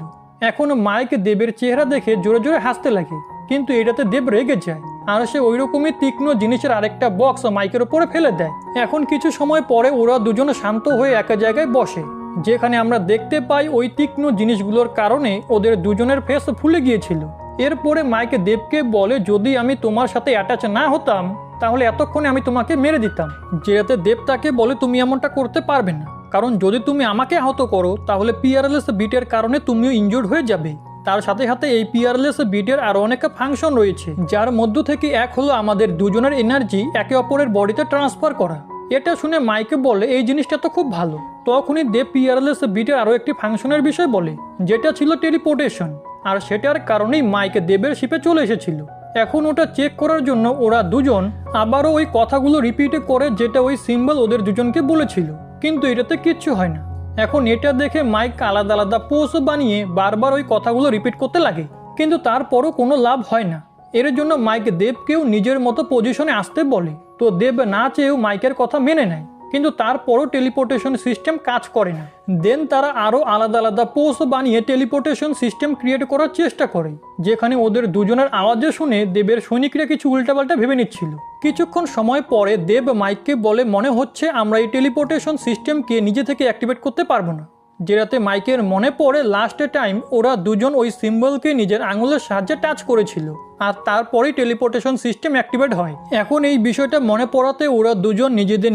এখন মাইক দেবের চেহারা দেখে জোরে জোরে হাসতে লাগে, কিন্তু এটাতে দেব রেগে যায় আর সে ওই রকমই তীক্ষ্ণ জিনিসের আরেকটা বক্স মাইকের ওপরে ফেলে দেয়। এখন কিছু সময় পরে ওরা দুজনে শান্ত হয়ে এক জায়গায় বসে, যেখানে আমরা দেখতে পাই ওই তীক্ষ্ণ জিনিসগুলোর কারণে ওদের দুজনের ফেস ফুলে গিয়েছিল। এরপরে মাইক দেবকে বলে, যদি আমি তোমার সাথে অ্যাটাচ না হতাম তাহলে এতক্ষণে আমি তোমাকে মেরে দিতাম। যেটাতে দেব তাকে বলে, তুমি এমনটা করতে পারবে না, কারণ যদি তুমি আমাকে আহত করো তাহলে পিয়ারলেস বিটের কারণে তুমিও ইনজুর্ড হয়ে যাবে। তার সাথে সাথে এই পিয়ারলেস বিটের আরও অনেক ফাংশন রয়েছে, যার মধ্য থেকে এক হলো আমাদের দুজনের এনার্জি একে অপরের বডিতে ট্রান্সফার করা। এটা শুনে মাইকে বলে, এই জিনিসটা তো খুব ভালো। তখনই দেব পিয়ারলেস বিটের আরও একটি ফাংশনের বিষয় বলে, যেটা ছিল টেলিপোর্টেশন, আর সেটার কারণেই মাইকে দেবের শিপে চলে এসেছিল। এখন ওটা চেক করার জন্য ওরা দুজন আবারও ওই কথাগুলো রিপিট করে, যেটা ওই সিম্বল ওদের দুজনকে বলেছিল, কিন্তু এটাতে কিচ্ছু হয় না। এখন এটা দেখে মাইক আলাদা আলাদা পোজ বানিয়ে বারবার ওই কথাগুলো রিপিট করতে লাগে, কিন্তু তারপরও কোনো লাভ হয় না। এর জন্য মাইক দেবকেও নিজের মতো পজিশনে আসতে বলে। তো দেব না চেয়েও মাইকের কথা মেনে নেয়, কিন্তু তারপরও টেলিপোর্টেশন সিস্টেম কাজ করে না। দেন তারা আরও আলাদা আলাদা পোস্ট বানিয়ে টেলিপোর্টেশন সিস্টেম ক্রিয়েট করার চেষ্টা করে, যেখানে ওদের দুজনের আওয়াজে শুনে দেবের সৈনিকরা কিছু উল্টাপাল্টা ভেবে নিচ্ছিল। কিছুক্ষণ সময় পরে দেব মাইককে বলে, মনে হচ্ছে আমরা এই টেলিপোর্টেশন সিস্টেমকে নিজে থেকে অ্যাক্টিভেট করতে পারবো না। যেটাতে মাইকের মনে পড়ে লাস্ট টাইম ওরা দুজন ওই সিম্বলকে নিজের আঙুলের সাহায্যে টাচ করেছিল, আর তারপরেই টেলিপোর্টেশন সিস্টেম অ্যাক্টিভেট হয়। এখন এই বিষয়টা মনে পড়াতে ওরা দুজন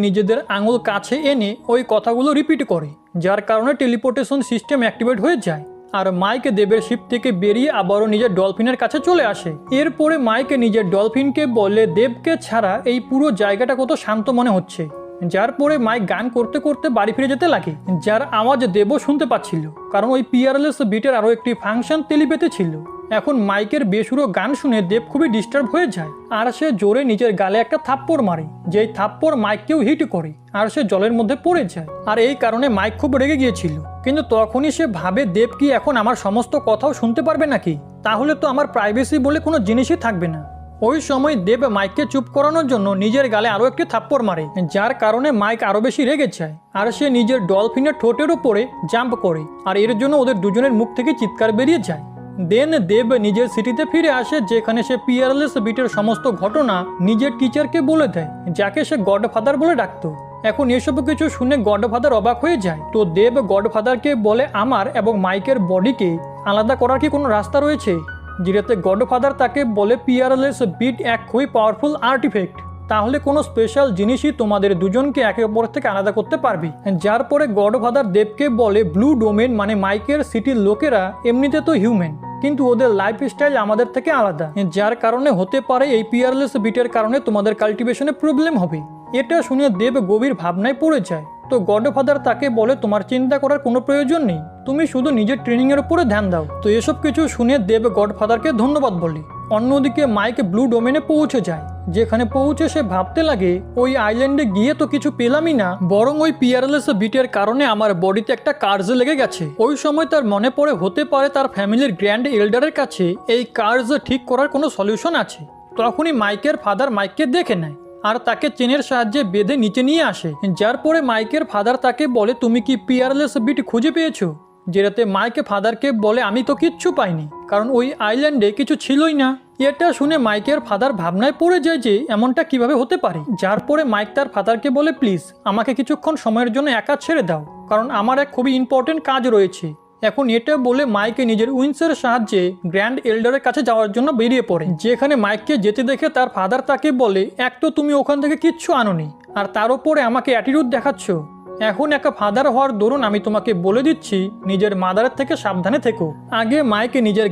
নিজেদের আঙুল কাছে এনে ওই কথাগুলো রিপিট করে, যার কারণে টেলিপোর্টেশন সিস্টেম অ্যাক্টিভেট হয়ে যায়। আর মাইক দেবের শিপ থেকে বেরিয়ে আবারও নিজের ডলফিনের কাছে চলে আসে। এরপরে মাইক নিজের ডলফিনকে বলে, দেবকে ছাড়া এই পুরো জায়গাটা কত শান্ত মনে হচ্ছে। যার পরে মাইক গান করতে করতে বাড়ি ফিরে যেতে লাগে, যার আওয়াজ দেবও শুনতে পাচ্ছিল, কারণ ওই পিয়ারলেস বিটের আরও একটি ফাংশন টেলিপেতে ছিল। এখন মাইকের বেসুরো গান শুনে দেব খুবই ডিস্টার্ব হয়ে যায়, আর সে জোরে নিজের গালে একটা থাপ্পড় মারে, যেই থাপ্পড় মাইককেও হিট করে, আর সে জলের মধ্যে পড়ে যায়। আর এই কারণে মাইক খুব রেগে গিয়েছিল, কিন্তু তখনই সে ভাবে, দেব কি এখন আমার সমস্ত কথাও শুনতে পারবে নাকি? তাহলে তো আমার প্রাইভেসি বলে কোনো জিনিসই থাকবে না। ওই সময় দেব মাইককে চুপ করানোর জন্য নিজের গালে আরও একটি থাপ্পড় মারে, যার কারণে মাইক আরও বেশি রেগে যায়, আর সে নিজের ডলফিনের ঠোঁটের উপরে জাম্প করে, আর এর জন্য ওদের দুজনের মুখ থেকে চিৎকার বেরিয়ে যায়। দেন দেব নিজের সিটিতে ফিরে আসে, যেখানে সে পিয়ারলেস বিটের সমস্ত ঘটনা নিজের টিচারকে বলে দেয়, যাকে সে গডফাদার বলে ডাকতো। এখন এসব কিছু শুনে গডফাদার অবাক হয়ে যায়। তো দেব গডফাদারকে বলে, আমার এবং মাইকের বডিকে আলাদা করার কি কোনো রাস্তা রয়েছে? যেটাতে গডফাদার তাকে বলে, পিয়ারলেস বিট এক খুবই পাওয়ারফুল আর্টিফ্যাক্ট, তাহলে কোনো স্পেশাল জিনিসই তোমাদের দুজনকে একে অপর থেকে আলাদা করতে পারবে। যার পরে গডফাদার দেবকে বলে, ব্লু ডোমেন মানে মাইকের সিটির লোকেরা এমনিতে তো হিউম্যান, কিন্তু ওদের লাইফস্টাইল আমাদের থেকে আলাদা, যার কারণে হতে পারে এই পিয়ারলেস বিটের কারণে তোমাদের কাল্টিভেশনে প্রবলেম হবে। এটা শুনে দেব গভীর ভাবনায় পড়ে যায়। তো গডফাদার তাকে বলে, তোমার চিন্তা করার কোনো প্রয়োজন নেই, তুমি শুধু নিজের ট্রেনিংয়ের উপরে ধ্যান দাও। তো এসব কিছু শুনে দেব গডফাদারকে ধন্যবাদ বলে। অন্যদিকে মাইক ব্লু ডোমেনে পৌঁছে যায়, যেখানে পৌঁছে সে ভাবতে লাগে, ওই আইল্যান্ডে গিয়ে তো কিছু পেলামই না, বরং ওই পিয়ারলেস বিটের কারণে আমার বডিতে একটা কার্জ লেগে গেছে। ওই সময় তার মনে পড়ে, হতে পারে তার ফ্যামিলির গ্র্যান্ড এল্ডারের কাছে এই কার্জ ঠিক করার কোনো সলিউশন আছে। তখনই মাইকের ফাদার মাইককে দেখে নেয়, আর তাকে চেনের সাহায্যে বেঁধে নিচে নিয়ে আসে। যার পরে মাইকের ফাদার তাকে বলে, তুমি কি পিয়ারলেস বিট খুঁজে পেয়েছো? যেটাতে মাইক ফাদারকে বলে, আমি তো কিচ্ছু পাইনি, কারণ ওই আইল্যান্ডে কিছু ছিলই না। এটা শুনে মাইকের ফাদার ভাবনায় পড়ে যায় যে এমনটা কিভাবে হতে পারে। যার পরে মাইক তার ফাদারকে বলে, প্লিজ আমাকে কিছুক্ষণ সময়ের জন্য একা ছেড়ে দাও, কারণ আমার এক খুবই ইম্পর্টেন্ট কাজ রয়েছে। এখন এটা বলে মাইকে নিজের উইন্সের সাহায্যে গ্র্যান্ড এল্ডারের কাছে যাওয়ার জন্য বেরিয়ে পড়ে, যেখানে মাইককে যেতে দেখে তার ফাদার তাকে বলে, এক তো তুমি ওখান থেকে কিচ্ছু আনোনি, আর তার উপরে আমাকে অ্যাটিটিউড দেখাচ্ছ। এখন একা ফাদার হওয়ার দরুন আমি তোমাকে বলে দিচ্ছি, নিজের মাদারের থেকে সাবধানে থেকো। আগে মাইকে নিজের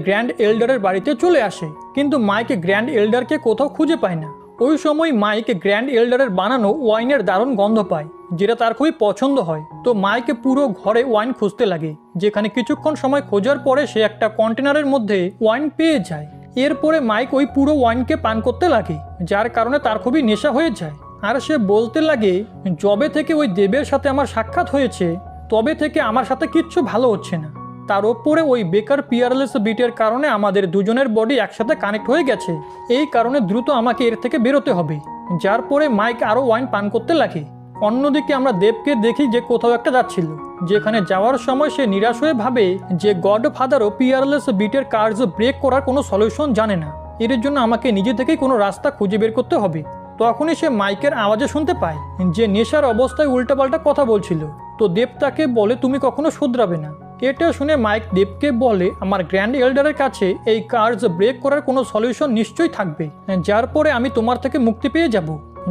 গ্র্যান্ড এল্ডারের বাড়িতে চলে আসে, কিন্তু মাইক গ্র্যান্ড এল্ডারকে কোথাও খুঁজে পায় না। ওই সময় মাইক গ্র্যান্ড এল্ডারের বানানো ওয়াইনের দারুণ গন্ধ পায়, যেটা তার খুবই পছন্দ হয়। তো মাইক পুরো ঘরে ওয়াইন খুঁজতে লাগে, যেখানে কিছুক্ষণ সময় খোঁজার পরে সে একটা কন্টেনারের মধ্যে ওয়াইন পেয়ে যায়। এরপরে মাইক ওই পুরো ওয়াইনকে পান করতে লাগে, যার কারণে তার খুবই নেশা হয়ে যায়। আর সে বলতে লাগে, জবে থেকে ওই দেবের সাথে আমার সাক্ষাৎ হয়েছে তবে থেকে আমার সাথে কিচ্ছু ভালো হচ্ছে না। তার ওপরে ওই বেকার পিয়ারলেস বিটের কারণে আমাদের দুজনের বডি একসাথে কানেক্ট হয়ে গেছে। এই কারণে দ্রুত আমাকে এর থেকে বেরোতে হবে। যার পরে মাইক আরও ওয়াইন পান করতে লাগে। অন্যদিকে আমরা দেবকে দেখি যে কোথাও একটা যাচ্ছিল, যেখানে যাওয়ার সময় সে নিরাশ হয়ে ভাবে যে গডফাদারও পিয়ারলেস বিটের কার্য ব্রেক করার কোনো সলিউশন জানে না। এর জন্য আমাকে নিজে থেকেই কোনো রাস্তা খুঁজে বের করতে হবে। তখনই সে মাইকের আওয়াজে শুনতে পায় যে নেশার অবস্থায় উল্টাপাল্টা কথা বলছিল। তো দেব তাকে বলে তুমি কখনো শুধরাবে না। এটা শুনে মাইক দেবকে বলে আমার গ্র্যান্ড এল্ডারের কাছে এই কার্য ব্রেক করার কোনো সলিউশন নিশ্চয়ই থাকবে, যার পরে আমি তোমার থেকে মুক্তি পেয়ে যাব।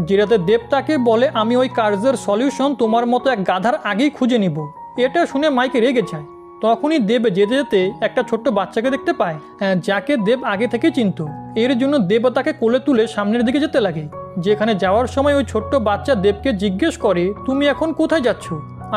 যেটাতে দেব তাকে বলে আমি ওই কার্যের সলিউশন তোমার মতো এক গাধার আগেই খুঁজে নিব। এটা শুনে মাইক রেগে যায়। তখনই দেব যেতে যেতে একটা ছোট্ট বাচ্চাকে দেখতে পায়, যাকে দেব আগে থেকে চিনত। এর জন্য দেব তাকে কোলে তুলে সামনের দিকে যেতে লাগে। যেখানে যাওয়ার সময় ওই ছোট্ট বাচ্চা দেবকে জিজ্ঞেস করে তুমি এখন কোথায় যাচ্ছ,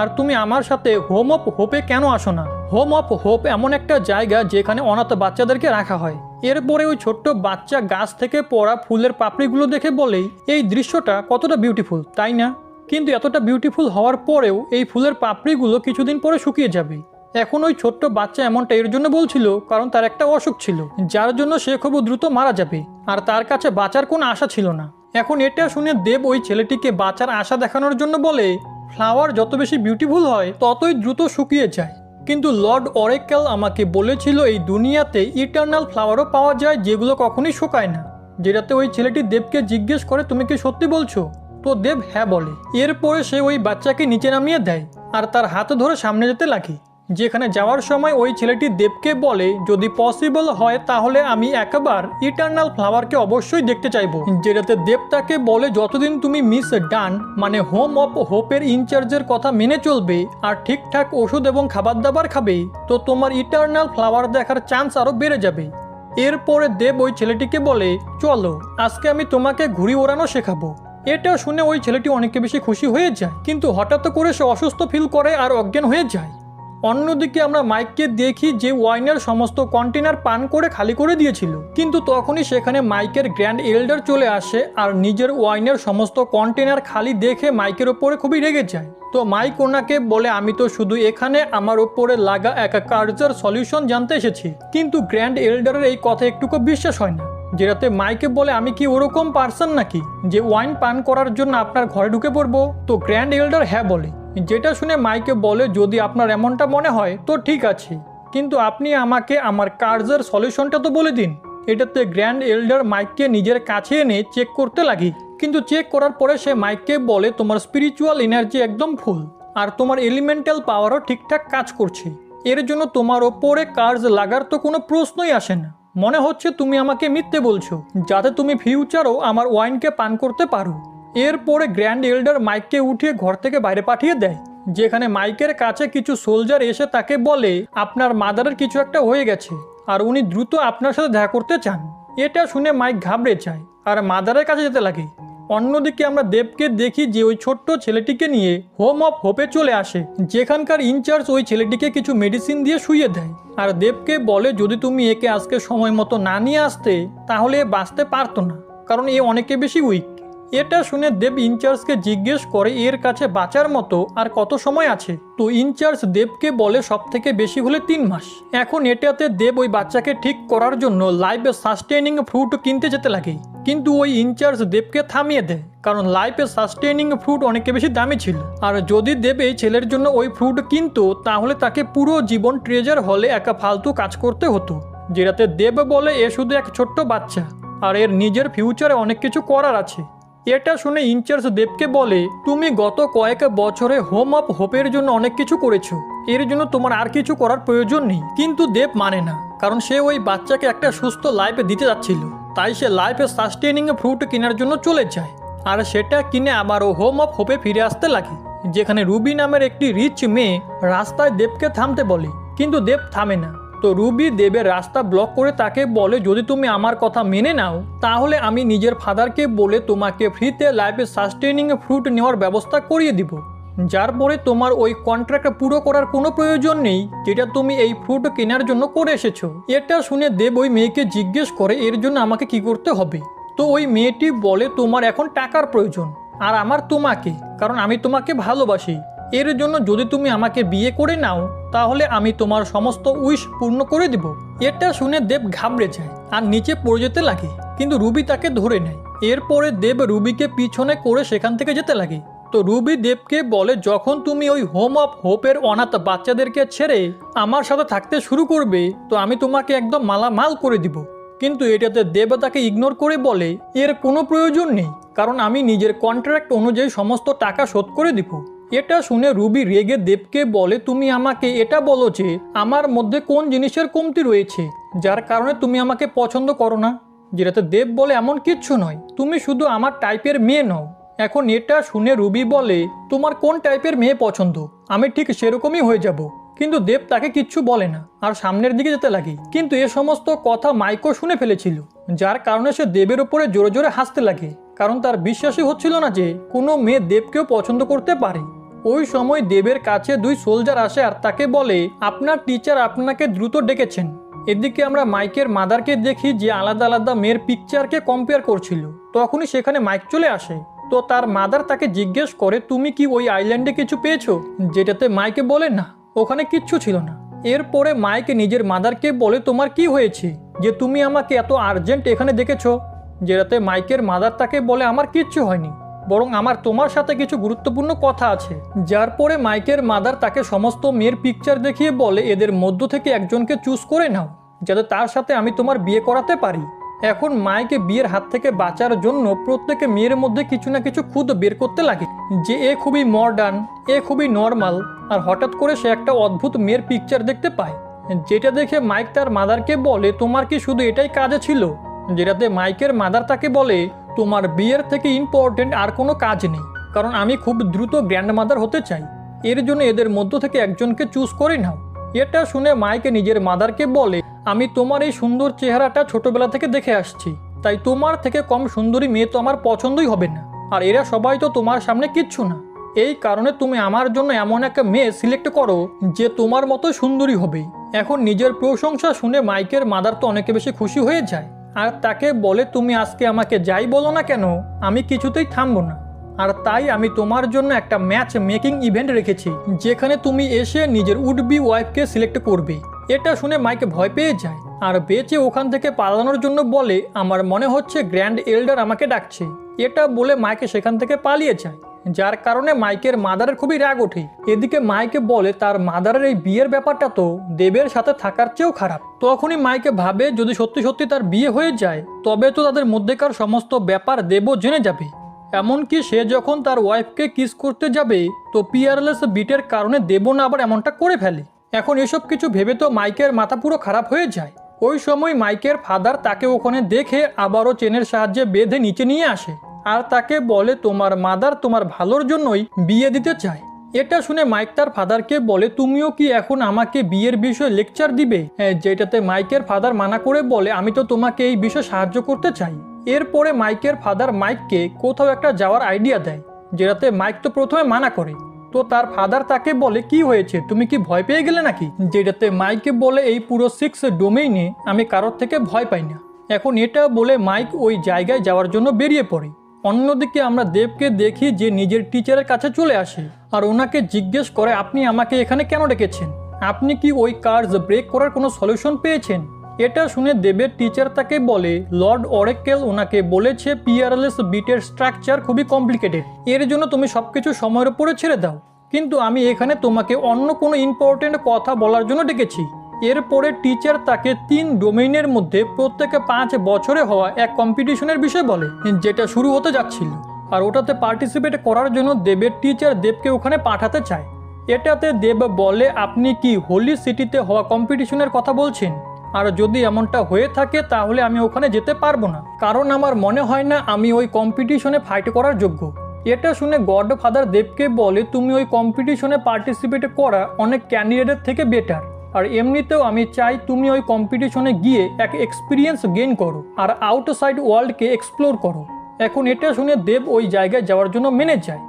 আর তুমি আমার সাথে হোম অফ হোপে কেন আসো না? হোম অফ হোপ এমন একটা জায়গা যেখানে অনাথ বাচ্চাদেরকে রাখা হয়। এরপরে ওই ছোট্ট বাচ্চা গাছ থেকে পড়া ফুলের পাপড়িগুলো দেখে বলেই এই দৃশ্যটা কতটা বিউটিফুল, তাই না? কিন্তু এতটা বিউটিফুল হওয়ার পরেও এই ফুলের পাপড়িগুলো কিছুদিন পরে শুকিয়ে যাবে। এখন ওই ছোট্ট বাচ্চা এমনটা এর জন্য বলছিল কারণ তার একটা অসুখ ছিল, যার জন্য সে খুব দ্রুত মারা যাবে, আর তার কাছে বাঁচার কোনো আশা ছিল না। এখন এটা শুনে দেব ওই ছেলেটিকে বাঁচার আশা দেখানোর জন্য বলে ফ্লাওয়ার যত বেশি বিউটিফুল হয় ততই দ্রুত শুকিয়ে যায়, কিন্তু লর্ড অরেকেল আমাকে বলেছিল এই দুনিয়াতে ইটারনাল ফ্লাওয়ারও পাওয়া যায় যেগুলো কখনোই শুকায় না। যেটাতে ওই ছেলেটি দেবকে জিজ্ঞেস করে তুমি কি সত্যি বলছো? তো দেব হ্যাঁ বলে। এরপরে সে ওই বাচ্চাকে নিচে নামিয়ে দেয় আর তার হাত ধরে সামনে যেতে লাগে। যেখানে যাওয়ার সময় ওই ছেলেটি দেবকে বলে যদি পসিবল হয় তাহলে আমি একবার ইটারনাল ফ্লাওয়ারকে অবশ্যই দেখতে চাইবো। যেটাতে দেব তাকে বলে যতদিন তুমি মিস ডান মানে হোম অফ হোপের ইনচার্জের কথা মেনে চলবে আর ঠিকঠাক ওষুধ এবং খাবার দাবার খাবে তো তোমার ইটারনাল ফ্লাওয়ার দেখার চান্স আরও বেড়ে যাবে। এরপরে দেব ওই ছেলেটিকে বলে চলো আজকে আমি তোমাকে ঘুড়ি ওড়ানো শেখাবো। এটা শুনে ওই ছেলেটি অনেক বেশি খুশি হয়ে যায়, কিন্তু হঠাৎ করে সে অসুস্থ ফিল করে আর অজ্ঞান হয়ে যায়। অন্যদিকে আমরা মাইককে দেখি যে ওয়াইনের সমস্ত কন্টেনার পান করে খালি করে দিয়েছিল, কিন্তু তখনই সেখানে মাইকের গ্র্যান্ড এল্ডার চলে আসে আর নিজের ওয়াইনের সমস্ত কন্টেনার খালি দেখে মাইকের ওপরে খুবই রেগে যায়। তো মাইক ওনাকে বলে আমি তো শুধু এখানে আমার ওপরে লাগা এক কার্যের সলিউশন জানতে এসেছি, কিন্তু গ্র্যান্ড এল্ডারের এই কথা একটুকু বিশ্বাস হয় না। যেটাতে মাইকে বলে আমি কি ওরকম পারসন নাকি যে ওয়াইন পান করার জন্য আপনার ঘরে ঢুকে পড়বো? তো গ্র্যান্ড এল্ডার হ্যাঁ বলে। যেটা শুনে মাইকে বলে যদি আপনার এমনটা মনে হয় তো ঠিক আছে, কিন্তু আপনি আমাকে আমার কার্যের সলিউশনটা তো বলে দিন। এটাতে গ্র্যান্ড এল্ডার মাইককে নিজের কাছে এনে চেক করতে লাগে, কিন্তু চেক করার পরে সে মাইককে বলে তোমার স্পিরিচুয়াল এনার্জি একদম ফুল আর তোমার এলিমেন্টাল পাওয়ারও ঠিকঠাক কাজ করছে। এর জন্য তোমার ওপরে কার্য লাগার তো কোনো প্রশ্নই আসে না। মনে হচ্ছে তুমি আমাকে মিথ্যে বলছো যাতে তুমি ফিউচারও আমার ওয়াইনকে পান করতে পারো। এরপরে গ্র্যান্ড এল্ডার মাইককে উঠিয়ে ঘর থেকে বাইরে পাঠিয়ে দেয়, যেখানে মাইকের কাছে কিছু সোলজার এসে তাকে বলে আপনার মাদারের কিছু একটা হয়ে গেছে আর উনি দ্রুত আপনার সাথে দেখা করতে চান। এটা শুনে মাইক ঘাবড়ে যায় আর মাদারের কাছে যেতে লাগে। অন্যদিকে আমরা দেবকে দেখি যে ওই ছোট্ট ছেলেটিকে নিয়ে হোম অফ হোপে চলে আসে, যেখানকার ইনচার্জ ওই ছেলেটিকে কিছু মেডিসিন দিয়ে শুইয়ে দেয় আর দেবকে বলে যদি তুমি একে আজকে সময় মতো না নিয়ে আসতে তাহলে এ বাঁচতে পারতো না, কারণ এ অনেকে বেশি উইক। এটা শুনে দেব ইনচার্জকে জিজ্ঞেস করে এর কাছে বাঁচার মতো আর কত সময় আছে? তো ইনচার্জ দেবকে বলে সব থেকে বেশি হলে 3 মাস। এখন এটাতে দেব ওই বাচ্চাকে ঠিক করার জন্য লাইফে সাস্টেনিং ফ্রুট কিনতে যেতে লাগে, কিন্তু ওই ইনচার্জ দেবকে থামিয়ে দেয় কারণ লাইফে সাস্টেনিং ফ্রুট অনেক বেশি দামি ছিল, আর যদি দেব এই ছেলের জন্য ওই ফ্রুট কিনতো তাহলে তাকে পুরো জীবন ট্রেজার হলে একা ফালতু কাজ করতে হতো। যেটাতে দেব বলে এ শুধু এক ছোট্ট বাচ্চা আর এর নিজের ফিউচারে অনেক কিছু করার আছে। এটা শুনে ইনচার্জ দেবকে বলে তুমি গত কয়েক বছরে হোম অফ হোপের জন্য অনেক কিছু করেছো, এর জন্য তোমার আর কিছু করার প্রয়োজন নেই। কিন্তু দেব মানে না, কারণ সে ওই বাচ্চাকে একটা সুস্থ লাইফে দিতে যাচ্ছিল, তাই সে লাইফে সাস্টেনিং ফ্রুট কেনার জন্য চলে যায় আর সেটা কিনে আবারও হোম অফ হোপে ফিরে আসতে লাগে। যেখানে রুবি নামের একটি রিচ মেয়ে রাস্তায় দেবকে থামতে বলে, কিন্তু দেব থামে না। তো রুবি দেবের রাস্তা ব্লক করে তাকে বলে যদি তুমি আমার কথা মেনে নাও তাহলে আমি নিজের ফাদারকে বলে তোমাকে ফ্রিতে লাইফে সাস্টেনিং ফ্রুট নেওয়ার ব্যবস্থা করিয়ে দিব, যার পরে তোমার ওই কন্ট্রাক্ট পুরো করার কোনো প্রয়োজন নেই যেটা তুমি এই ফ্রুট কেনার জন্য করে এসেছো। এটা শুনে দেব ওই মেয়েকে জিজ্ঞেস করে এর জন্য আমাকে কি করতে হবে? তো ওই মেয়েটি বলে তোমার এখন টাকার প্রয়োজন আর আমার তোমাকে, কারণ আমি তোমাকে ভালোবাসি। এর জন্য যদি তুমি আমাকে বিয়ে করে নাও তাহলে আমি তোমার সমস্ত উইশ পূর্ণ করে দিব। এটা শুনে দেব ঘাবড়ে যায় আর নিচে পড়ে যেতে লাগে, কিন্তু রুবি তাকে ধরে নেয়। এরপরে দেব রুবিকে পিছনে করে সেখান থেকে যেতে লাগে। তো রুবি দেবকে বলে, যখন তুমি ওই হোম অফ হোপের অনাথ বাচ্চাদেরকে ছেড়ে আমার সাথে থাকতে শুরু করবে তো আমি তোমাকে একদম মালামাল করে দিব। কিন্তু এটাতে দেব তাকে ইগনোর করে বলে, এর কোনো প্রয়োজন নেই, কারণ আমি নিজের কন্ট্রাক্ট অনুযায়ী সমস্ত টাকা শোধ করে দিব। এটা শুনে রুবি রেগে দেবকে বলে, তুমি আমাকে এটা বলো যে আমার মধ্যে কোন জিনিসের কমতি রয়েছে যার কারণে তুমি আমাকে পছন্দ করো না। যেটাতে দেব বলে, এমন কিচ্ছু নয়, তুমি শুধু আমার টাইপের মেয়ে নও। এখন এটা শুনে রুবি বলে, তোমার কোন টাইপের মেয়ে পছন্দ, আমি ঠিক সেরকমই হয়ে যাব। কিন্তু দেব তাকে কিচ্ছু বলে না আর সামনের দিকে যেতে লাগে। কিন্তু এ সমস্ত কথা মাইকও শুনে ফেলেছিল, যার কারণে সে দেবের উপরে জোরে জোরে হাসতে লাগে, কারণ তার বিশ্বাসই হচ্ছিল না যে কোনো মেয়ে দেবকেও পছন্দ করতে পারে। ওই সময় দেবের কাছে 2 সোলজার আসে আর তাকে বলে, আপনার টিচার আপনাকে দ্রুত ডেকেছেন। এদিকে আমরা মাইকের মাদারকে দেখি যে আলাদা আলাদা মেয়ের পিকচারকে কম্পেয়ার করছিল। তখনই সেখানে মাইক চলে আসে। তো তার মাদার তাকে জিজ্ঞেস করে, তুমি কি ওই আইল্যান্ডে কিছু পেয়েছো? যেটাতে মাইকে বলে, না, ওখানে কিচ্ছু ছিল না। এরপরে মাইক নিজের মাদারকে বলে, তোমার কি হয়েছে যে তুমি আমাকে এত আর্জেন্ট এখানে দেখেছো? যেটাতে মাইকের মাদার তাকে বলে, আমার কিচ্ছু হয়নি, বরং আমার তোমার সাথে কিছু গুরুত্বপূর্ণ কথা আছে। যার পরে মাইকের মাদার তাকে সমস্ত মেয়ের পিকচার দেখিয়ে বলে, এদের মধ্য থেকে একজনকে চুজ করে নাও যাতে তার সাথে আমি তোমার বিয়ে করাতে পারি। এখন মাইকে বিয়ের হাত থেকে বাঁচার জন্য প্রত্যেকে মেয়ের মধ্যে কিছু না কিছু খুদ বের করতে লাগে, যে এ খুবই মডার্ন, এ খুবই নর্মাল। আর হঠাৎ করে সে একটা অদ্ভুত মেয়ের পিকচার দেখতে পায়, যেটা দেখে মাইক তার মাদারকে বলে, তোমার কি শুধু এটাই কাজে ছিল? যেটাতে মাইকের মাদার তাকে বলে, তোমার বিয়ের থেকে ইম্পর্টেন্ট আর কোনো কাজ নেই, কারণ আমি খুব দ্রুত গ্র্যান্ডমাদার হতে চাই। এর জন্য এদের মধ্য থেকে একজনকে চুজ করে নাও। এটা শুনে মাইকে নিজের মাদারকে বলে, আমি তোমার এই সুন্দর চেহারাটা ছোটবেলা থেকে দেখে আসছি, তাই তোমার থেকে কম সুন্দরী মেয়ে তো আমার পছন্দই হবে না। আর এরা সবাই তো তোমার সামনে কিচ্ছু না। এই কারণে তুমি আমার জন্য এমন একটা মেয়ে সিলেক্ট করো যে তোমার মতো সুন্দরী হবে। এখন নিজের প্রশংসা শুনে মাইকের মাদার তো অনেক বেশি খুশি হয়ে যায় আর তাকে বলে, তুমি আজকে আমাকে যাই বলো না কেন আমি কিছুতেই থামবো না। আর তাই আমি তোমার জন্য একটা ম্যাচ মেকিং ইভেন্ট রেখেছি, যেখানে তুমি এসে নিজের উড বি ওয়াইফকে সিলেক্ট করবে। এটা শুনে মাইক ভয় পেয়ে যায় আর বেঁচে ওখান থেকে পালানোর জন্য বলে, আমার মনে হচ্ছে গ্র্যান্ড এল্ডার আমাকে ডাকছে। এটা বলে মাইকে সেখান থেকে পালিয়ে যায়, যার কারণে মাইকের মাদারের খুবই রাগ ওঠে। এদিকে মাইকে বলে, তার মাদারের এই বিয়ের ব্যাপারটা তো দেবের সাথে থাকার চেয়েও খারাপ। তখনই মাইকে ভাবে, যদি সত্যি সত্যি তার বিয়ে হয়ে যায় তবে তো তাদের মধ্যেকার সমস্ত ব্যাপার দেবও জেনে যাবে। এমনকি সে যখন তার ওয়াইফকে কিস করতে যাবে তো পিয়ারলেস বিটের কারণে দেবও না আবার এমনটা করে ফেলে। এখন এসব কিছু ভেবে তো মাইকের মাথা পুরো খারাপ হয়ে যায়। ওই সময় মাইকের ফাদার তাকে ওখানে দেখে আবারও চেনের সাহায্যে বেঁধে নিচে নিয়ে আসে আর তাকে বলে, তোমার মাদার তোমার ভালোর জন্যই বিয়ে দিতে চায়। এটা শুনে মাইক তার ফাদারকে বলে, তুমিও কি এখন আমাকে বিয়ের বিষয়ে লেকচার দিবে? যেটাতে মাইকের ফাদার মানা করে বলে, আমি তো তোমাকে এই বিষয়ে সাহায্য করতে চাই। এরপরে মাইকের ফাদার মাইককে কোথাও একটা যাওয়ার আইডিয়া দেয়, যেটাতে মাইক তো প্রথমে মানা করে। তো তার ফাদার তাকে বলে, কি হয়েছে, তুমি কি ভয় পেয়ে গেলে নাকি? যেটাতে মাইকে বলে, এই পুরো 6 ডোমেইনে আমি কারোর থেকে ভয় পাই না। এখন এটা বলে মাইক ওই জায়গায় যাওয়ার জন্য বেরিয়ে পড়ে। অন্যদিকে আমরা দেবকে দেখি যে নিজের টিচারের কাছে চলে আসে আর ওনাকে জিজ্ঞেস করে, আপনি আমাকে এখানে কেন ডেকেছেন? আপনি কি ওই কার্ডস ব্রেক করার কোনো সলিউশন পেয়েছেন? এটা শুনে দেবের টিচার তাকে বলে, লর্ড অরেকেল ওনাকে বলেছে পিয়ারলেস বিটের স্ট্রাকচার খুবই কমপ্লিকেটেড, এর জন্য তুমি সবকিছু সময়ের উপরে ছেড়ে দাও। কিন্তু আমি এখানে তোমাকে অন্য কোনো ইম্পর্টেন্ট কথা বলার জন্য ডেকেছি। এরপরে টিচার তাকে 3 ডোমেইনের মধ্যে প্রত্যেকে 5 বছরে হওয়া এক কম্পিটিশনের বিষয় বলে, যেটা শুরু হতে যাচ্ছিল। আর ওটাতে পার্টিসিপেট করার জন্য দেবের টিচার দেবকে ওখানে পাঠাতে চায়। এটাতে দেব বলে, আপনি কি হোলি সিটিতে হওয়া কম্পিটিশনের কথা বলছেন? আর যদি এমনটা হয়ে থাকে তাহলে আমি ওখানে যেতে পারবো না, কারণ আমার মনে হয় না আমি ওই কম্পিটিশনে ফাইট করার যোগ্য। এটা শুনে গডফাদার দেবকে বলে, তুমি ওই কম্পিটিশনে পার্টিসিপেট করা অনেক ক্যান্ডিডেটের থেকে বেটার। আর এমনিতেও আমি চাই তুমি ওই কম্পিটিশনে গিয়ে এক এক্সপিরিয়েন্স গেইন করো আর আউটসাইড ওয়ার্ল্ডকে এক্সপ্লোর করো। এখন এটা শুনে দেব ওই জায়গায় যাওয়ার জন্য মেনে যায়।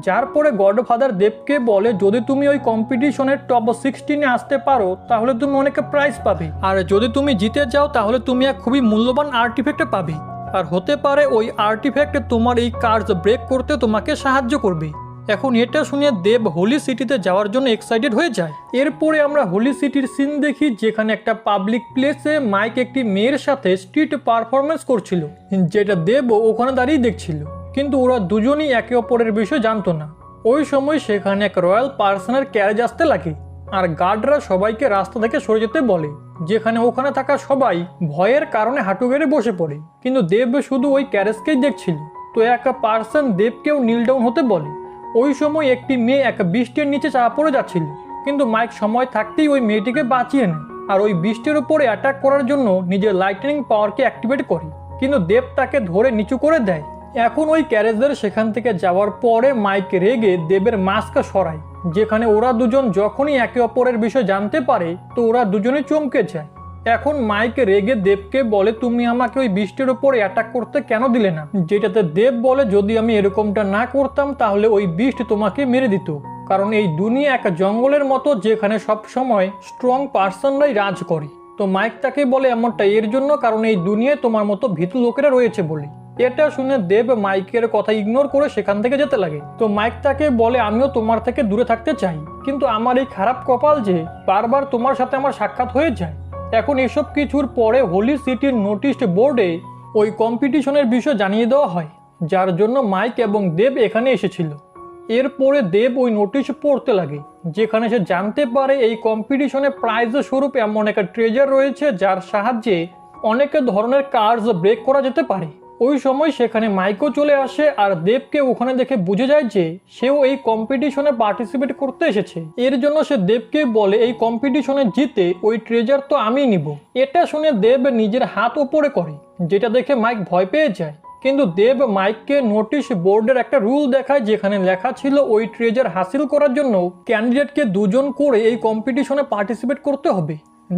যার পরে গডফাদার দেবকে বলে, যদি তুমি ওই কম্পিটিশনের টপ 16-এ আসতে পারো তাহলে তুমি অনেক প্রাইজ পাবে, আর যদি তুমি জিতে যাও তাহলে তুমি এক খুবই মূল্যবান আর্টিফ্যাক্ট পাবে। আর হতে পারে ওই আর্টিফ্যাক্ট তোমার এই কার্ডস ব্রেক করতে তোমাকে সাহায্য করবে। এখন এটা শুনে দেব হোলি সিটিতে যাওয়ার জন্য এক্সাইটেড হয়ে যায়। এরপরে আমরা হোলি সিটির সিন দেখি, যেখানে একটা পাবলিক প্লেসে মাইক একটি মেয়ের সাথে স্ট্রিট পারফরমেন্স করছিল, যেটা দেব ওখানে দাঁড়িয়ে দেখছিল। কিন্তু ওরা দুজনই একে অপরের বিষয়ে জানতো না। ওই সময় সেখানে এক রয়্যাল পার্সনের ক্যারেজ আসতে লাগে, আর গার্ডরা সবাইকে রাস্তা থেকে সরে যেতে বলে, যেখানে ওখানে থাকা সবাই ভয়ের কারণে হাঁটু গেড়ে বসে পড়ে। কিন্তু দেব শুধু ওই ক্যারেজকেই দেখছিল। তো একটা পার্সন দেবকেও নীল ডাউন হতে বলে। ওই সময় একটি মেয়ে এক বৃষ্টির নিচে চাপা পড়ে যাচ্ছিল, কিন্তু মাইক সময় থাকতেই ওই মেয়েটিকে বাঁচিয়ে নেয় আর ওই বৃষ্টির উপরে অ্যাটাক করার জন্য নিজের লাইটনিং পাওয়ারকে অ্যাক্টিভেট করে। কিন্তু দেব তাকে ধরে নিচু করে দেয়। এখন ওই ক্যারেজদের সেখান থেকে যাওয়ার পরে মাইক রেগে দেবের মাস্ক সরায়, যেখানে ওরা দুজন যখনই একে অপরের বিষয় জানতে পারে তো ওরা দুজনে চমকে যায়। এখন মাইক রেগে দেবকে বলে, তুমি আমাকে ওই বৃষ্টির উপরে অ্যাটাক করতে কেন দিলে না? যেটাতে দেব বলে, যদি আমি এরকমটা না করতাম তাহলে ওই বৃষ্টি তোমাকে মেরে দিত, কারণ এই দুনিয়া এক জঙ্গলের মতো যেখানে সব সময় স্ট্রং পার্সনরাই রাজ করে। তো মাইক তাকে বলে এমনটা এর জন্য কারণ এই দুনিয়ায় তোমার মতো ভীতু লোকেরা রয়েছে বলে। এটা শুনে দেব মাইকের কথা ইগনোর করে সেখান থেকে যেতে লাগে। তো মাইক তাকে বলে, আমিও তোমার থেকে দূরে থাকতে চাই, কিন্তু আমার এই খারাপ কপাল যে বারবার তোমার সাথে আমার সাক্ষাৎ হয়ে যায়। এখন এসব কিছুর পরে হোলি সিটির নোটিশ বোর্ডে ওই কম্পিটিশনের বিষয় জানিয়ে দেওয়া হয়, যার জন্য মাইক এবং দেব এখানে এসেছিল। এরপরে দেব ওই নোটিশ পড়তে লাগে, যেখানে সে জানতে পারে এই কম্পিটিশনে প্রাইজ স্বরূপ এমন একটা ট্রেজার রয়েছে যার সাহায্যে অনেক ধরনের কার্স ব্রেক করা যেতে পারে। ওই সময় সেখানে মাইকও চলে আসে, আর দেবকে ওখানে দেখে বুঝে যায় যে সেও এই কম্পিটিশনে পার্টিসিপেট করতে এসেছে। এর জন্য সে দেবকে বলে, এই কম্পিটিশনে জিতে ওই ট্রেজার তো আমিই নিব। এটা শুনে দেব নিজের হাত ওপরে করে, যেটা দেখে মাইক ভয় পেয়ে যায়। কিন্তু দেব মাইককে নোটিশ বোর্ডের একটা রুল দেখায়, যেখানে লেখা ছিল ওই ট্রেজার হাসিল করার জন্য ক্যান্ডিডেটকে দুজন করে এই কম্পিটিশনে পার্টিসিপেট করতে হবে।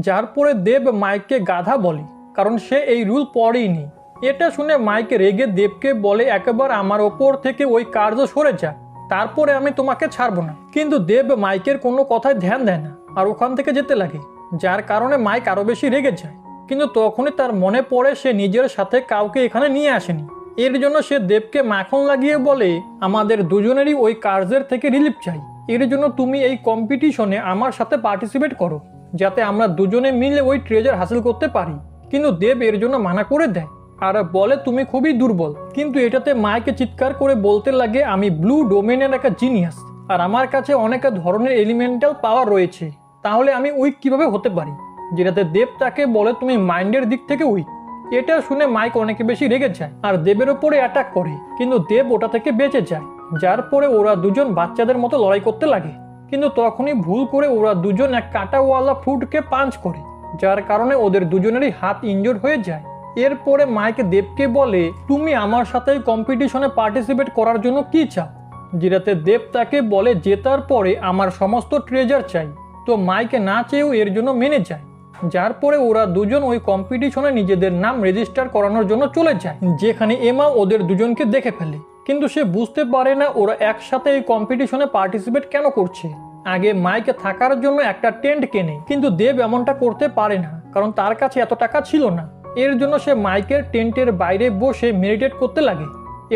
যার পরে দেব মাইককে গাধা বলে, কারণ সে এই রুল পড়েইনি। এটা শুনে মাইক রেগে দেবকে বলে, একবার আমার ওপর থেকে ওই কার্য সরে যা, তারপরে আমি তোমাকে ছাড়বো না। কিন্তু দেব মাইকের কোনো কথায় ধ্যান দেয় না আর ওখান থেকে যেতে লাগে, যার কারণে মাইক আরো বেশি রেগে যায়। কিন্তু তখনই তার মনে পড়ে সে নিজের সাথে কাউকে এখানে নিয়ে আসেনি। এর জন্য সে দেবকে মাখন লাগিয়ে বলে, আমাদের দুজনেরই ওই কার্যের থেকে রিলিফ চাই, এর জন্য তুমি এই কম্পিটিশনে আমার সাথে পার্টিসিপেট করো, যাতে আমরা দুজনে মিলে ওই ট্রেজার হাসিল করতে পারি। কিন্তু দেব এর জন্য মানা করে দেয় আর বলে, তুমি খুবই দুর্বল। কিন্তু এটাতে মাইকে চিৎকার করে বলতে লাগে, আমি ব্লু ডোমেনের একটা জিনিয়াস, আর আমার কাছে অনেক ধরনের এলিমেন্টাল পাওয়ার রয়েছে, তাহলে আমি উইক কিভাবে হতে পারি? যেটাতে দেব তাকে বলে, তুমি মাইন্ডের দিক থেকে উইক। এটা শুনে মাইক অনেক বেশি রেগে যায় আর দেবের ওপরে অ্যাটাক করে, কিন্তু দেব ওটা থেকে বেঁচে যায়। যার পরে ওরা দুজন বাচ্চাদের মতো লড়াই করতে লাগে। কিন্তু তখনই ভুল করে ওরা দুজন এক কাঁটাওয়ালা ফ্রুটকে পাঞ্চ করে, যার কারণে ওদের দুজনেরই হাত ইনজোর্ড হয়ে যায়। এরপরে মাইক দেবকে বলে, তুমি আমার সাথে কম্পিটিশনে পার্টিসিপেট করার জন্য কি চাও? যেটাতে দেব তাকে বলে, জেতার পরে আমার সমস্ত ট্রেজার চাই। তো মাইক না চেয়েও এর জন্য মেনে যায়। যার পরে ওরা দুজন ওই কম্পিটিশনে নিজেদের নাম রেজিস্টার করানোর জন্য চলে যায়, যেখানে এমা ওদের দুজনকে দেখে ফেলে। কিন্তু সে বুঝতে পারে না ওরা একসাথে এই কম্পিটিশনে পার্টিসিপেট কেন করছে। আগে মাইক থাকার জন্য একটা টেন্ট কেনে, কিন্তু দেব এমনটা করতে পারে না, কারণ তার কাছে এত টাকা ছিল না। এর জন্য সে মাইকের টেন্টের বাইরে বসে মেডিটেট করতে লাগে।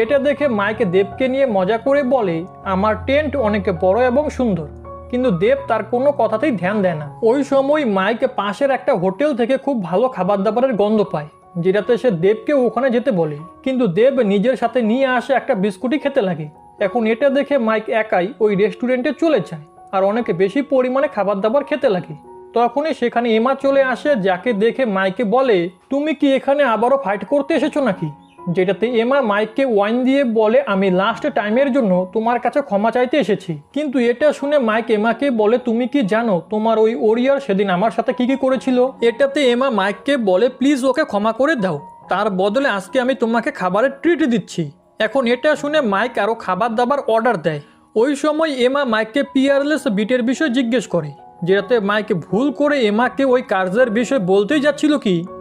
এটা দেখে মাইক দেবকে নিয়ে মজা করে বলে, আমার টেন্ট অনেক বড় এবং সুন্দর। কিন্তু দেব তার কোনো কথাতেই ধ্যান দেয় না। ওই সময় মাইক পাশের একটা হোটেল থেকে খুব ভালো খাবার দাবারের গন্ধ পায়, যেটাতে সে দেবকে ওখানে যেতে বলে। কিন্তু দেব নিজের সাথে নিয়ে আসে একটা বিস্কুটই খেতে লাগে। এখন এটা দেখে মাইক একাই ওই রেস্টুরেন্টে চলে যায় আর অনেক বেশি পরিমাণে খাবার দাবার খেতে লাগে। তখনই সেখানে এমা চলে আসে, যাকে দেখে মাইকে বলে, তুমি কি এখানে আবারও ফাইট করতে এসেছো নাকি? যেটাতে এমা মাইককে ওয়াইন দিয়ে বলে, আমি লাস্ট টাইমের জন্য তোমার কাছে ক্ষমা চাইতে এসেছি। কিন্তু এটা শুনে মাইক এমাকে বলে, তুমি কি জানো তোমার ওই ওরিয়ার সেদিন আমার সাথে কি কি করেছিল? এটাতে এমা মাইককে বলে, প্লিজ ওকে ক্ষমা করে দাও, তার বদলে আজকে আমি তোমাকে খাবারের ট্রিট দিচ্ছি। এখন এটা শুনে মাইক আরও খাবার দাবার অর্ডার দেয়। ওই সময় এমা মাইককে পিয়ারলেস বিটের বিষয় জিজ্ঞেস করে, যেটাতে মাইক ভুল করে এমাকে ওই কার্যের বিষয় বলতেই যাচ্ছিল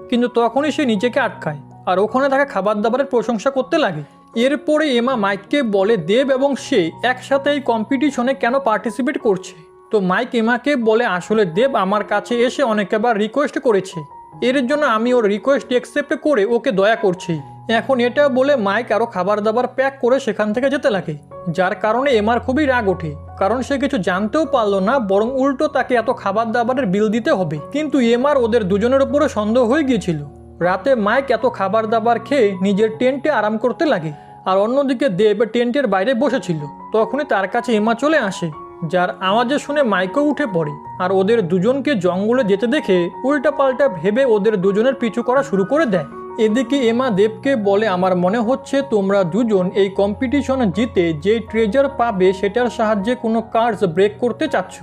কিন্তু তখনই সে নিজেকে আটকায় আর ওখানে থাকা খাবার দাবারের প্রশংসা করতে লাগে। এরপরে এমা মাইককে বলে, দেব এবং সে একসাথে এই কম্পিটিশনে কেন পার্টিসিপেট করছে। তো মাইক এমাকে বলে, আসলে দেব আমার কাছে এসে অনেকবার রিকোয়েস্ট করেছে, এর জন্য আমি ওর রিকোয়েস্ট অ্যাকসেপ্ট করে ওকে দয়া করছি। এখন এটা বলে মাইক আরও খাবার দাবার প্যাক করে সেখান থেকে যেতে লাগে, যার কারণে এমার খুবই রাগ ওঠে, কারণ সে কিছু জানতেও পারলো না, বরং উল্টো তাকে এত খাবার দাবারের বিল দিতে হবে। কিন্তু এমার ওদের দুজনের উপরে সন্দেহ হয়ে গিয়েছিল। রাতে মাইক এত খাবার দাবার খেয়ে নিজের টেন্টে আরাম করতে লাগে, আর অন্যদিকে দেব টেন্টের বাইরে বসেছিল। তখনই তার কাছে এমা চলে আসে, যার আওয়াজে শুনে মাইকও উঠে পড়ে, আর ওদের দুজনকে জঙ্গলে যেতে দেখে উল্টাপাল্টা ভেবে ওদের দুজনের পিছু করা শুরু করে দেয়। এদিকে এমা দেবকে বলে, আমার মনে হচ্ছে তোমরা দুজন এই কম্পিটিশনে জিতে যে ট্রেজার পাবে সেটার সাহায্যে কোনো কার্ডস ব্রেক করতে চাচ্ছ।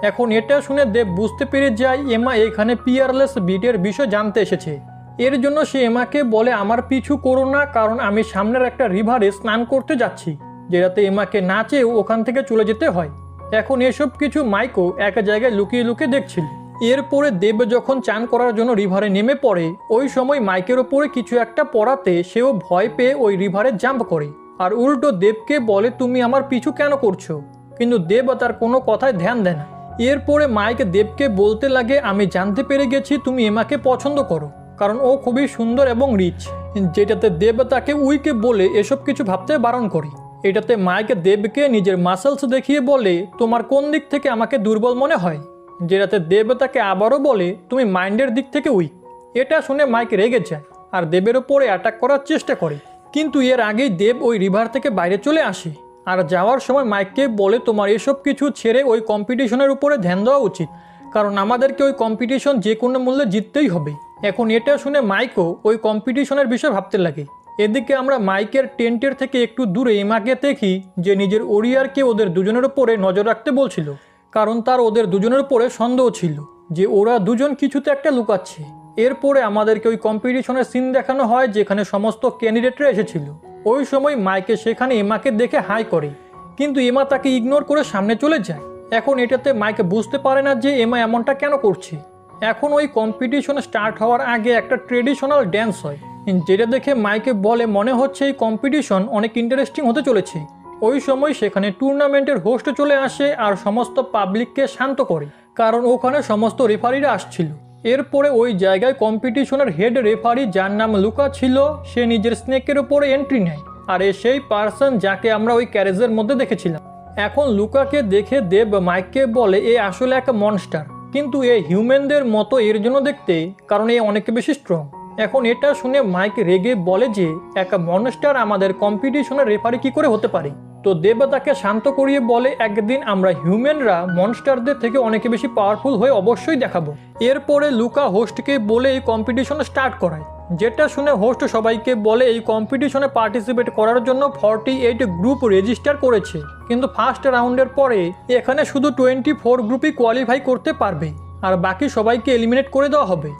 এখন এটা শুনে দেব বুঝতে পেরে যায় এমা এখানে পিয়ারলেস বিটের বিষয় জানতে এসেছে। এর জন্য সে এমাকে বলে, আমার পিছু করো না, কারণ আমি সামনের একটা রিভারে স্নান করতে যাচ্ছি, যেটাতে এমাকে না চেয়েও ওখান থেকে চলে যেতে হয়। এখন এসব কিছু মাইকও এক জায়গায় লুকিয়ে লুকিয়ে দেখছিল। এরপরে দেব যখন চান করার জন্য রিভারে নেমে পড়ে, ওই সময় মাইকের ওপরে কিছু একটা পড়াতে সেও ভয় পেয়ে ওই রিভারে জাম্প করে, আর উল্টো দেবকে বলে, তুমি আমার পিছু কেন করছো? কিন্তু দেব তার কোনো কথায় ধ্যান দেয় না। এরপরে মাইক দেবকে বলতে লাগে, আমি জানতে পেরে গেছি তুমি এমাকে পছন্দ করো, কারণ ও খুবই সুন্দর এবং রিচ। যেটাতে দেব তাকে উইকে বলে এসব কিছু ভাবতে বারণ করে। এটাতে মাইক দেবকে নিজের মাসেলস দেখিয়ে বলে, তোমার কোন দিক থেকে আমাকে দুর্বল মনে হয়? যেটাতে দেব তাকে আবারও বলে, তুমি মাইন্ডের দিক থেকে উইক। এটা শুনে মাইক রেগে যায় আর দেবের ওপরে অ্যাটাক করার চেষ্টা করে, কিন্তু এর আগেই দেব ওই রিভার থেকে বাইরে চলে আসে। আর যাওয়ার সময় মাইককে বলে, তোমার এসব কিছু ছেড়ে ওই কম্পিটিশনের উপরে ধ্যান দেওয়া উচিত, কারণ আমাদেরকে ওই কম্পিটিশন যে কোনো মূল্যে জিততেই হবে। এখন এটা শুনে মাইকও ওই কম্পিটিশনের বিষয়ে ভাবতে লাগে। এদিকে আমরা মাইকের টেন্টের থেকে একটু দূরে এমাকে দেখি যে নিজের ওরিয়ারকে ওদের দুজনের উপরে নজর রাখতে বলছিল, কারণ তার ওদের দুজনের উপরে সন্দেহ ছিল যে ওরা দুজন কিছুতে একটা লুকাচ্ছে। এরপরে আমাদেরকে ওই কম্পিটিশনের সিন দেখানো হয় যেখানে সমস্ত ক্যান্ডিডেটরা এসেছিল। ওই সময় মাইকে সেখানে এমাকে দেখে হাই করে, কিন্তু এমা তাকে ইগনোর করে সামনে চলে যায়। এখন এটাতে মাইকে বুঝতে পারে না যে এমা এমনটা কেন করছে। এখন ওই কম্পিটিশন স্টার্ট হওয়ার আগে একটা ট্রেডিশনাল ড্যান্স হয়, যেটা দেখে মাইকে বলে, মনে হচ্ছে এই কম্পিটিশন অনেক ইন্টারেস্টিং হতে চলেছে। ওই সময় সেখানে টুর্নামেন্টের হোস্ট চলে আসে আর সমস্ত পাবলিককে শান্ত করে, কারণ ওখানে সমস্ত রেফারিরা আসছিল। এরপরে ওই জায়গায় কম্পিটিশনের হেড রেফারি, যার নাম লুকা ছিল, সে নিজের স্নেকের ওপরে এন্ট্রি নেয়, আর সেই পার্সন যাকে আমরা ওই ক্যারেজের মধ্যে দেখেছিলাম। এখন লুকাকে দেখে দেব মাইককে বলে, এ আসলে একটা মনস্টার, কিন্তু এ হিউম্যানদের মতো এর জন্য দেখতে, কারণ এ অনেক বেশি স্ট্রং। এখন এটা শুনে মাইক রেগে বলে যে একটা মনস্টার আমাদের কম্পিটিশনের রেফারি কি করে হতে পারে। তো দেব তাকে শান্ত করিয়ে বলে, একদিন আমরা হিউম্যানরা মনস্টারদের থেকে অনেক বেশি পাওয়ারফুল হয়ে অবশ্যই দেখাবো। এরপরে লুকা হোস্টকে বলে এই কম্পিটিশন স্টার্ট করায়, যেটা শুনে হোস্ট সবাইকে বলে এই কম্পিটিশনে পার্টিসিপেট করার জন্য 48 গ্রুপ রেজিস্টার করেছে, কিন্তু ফার্স্ট রাউন্ডের পরে এখানে শুধু 24 গ্রুপই কোয়ালিফাই করতে পারবে, আর বাকি সবাইকে এলিমিনেট করে দেওয়া হবে।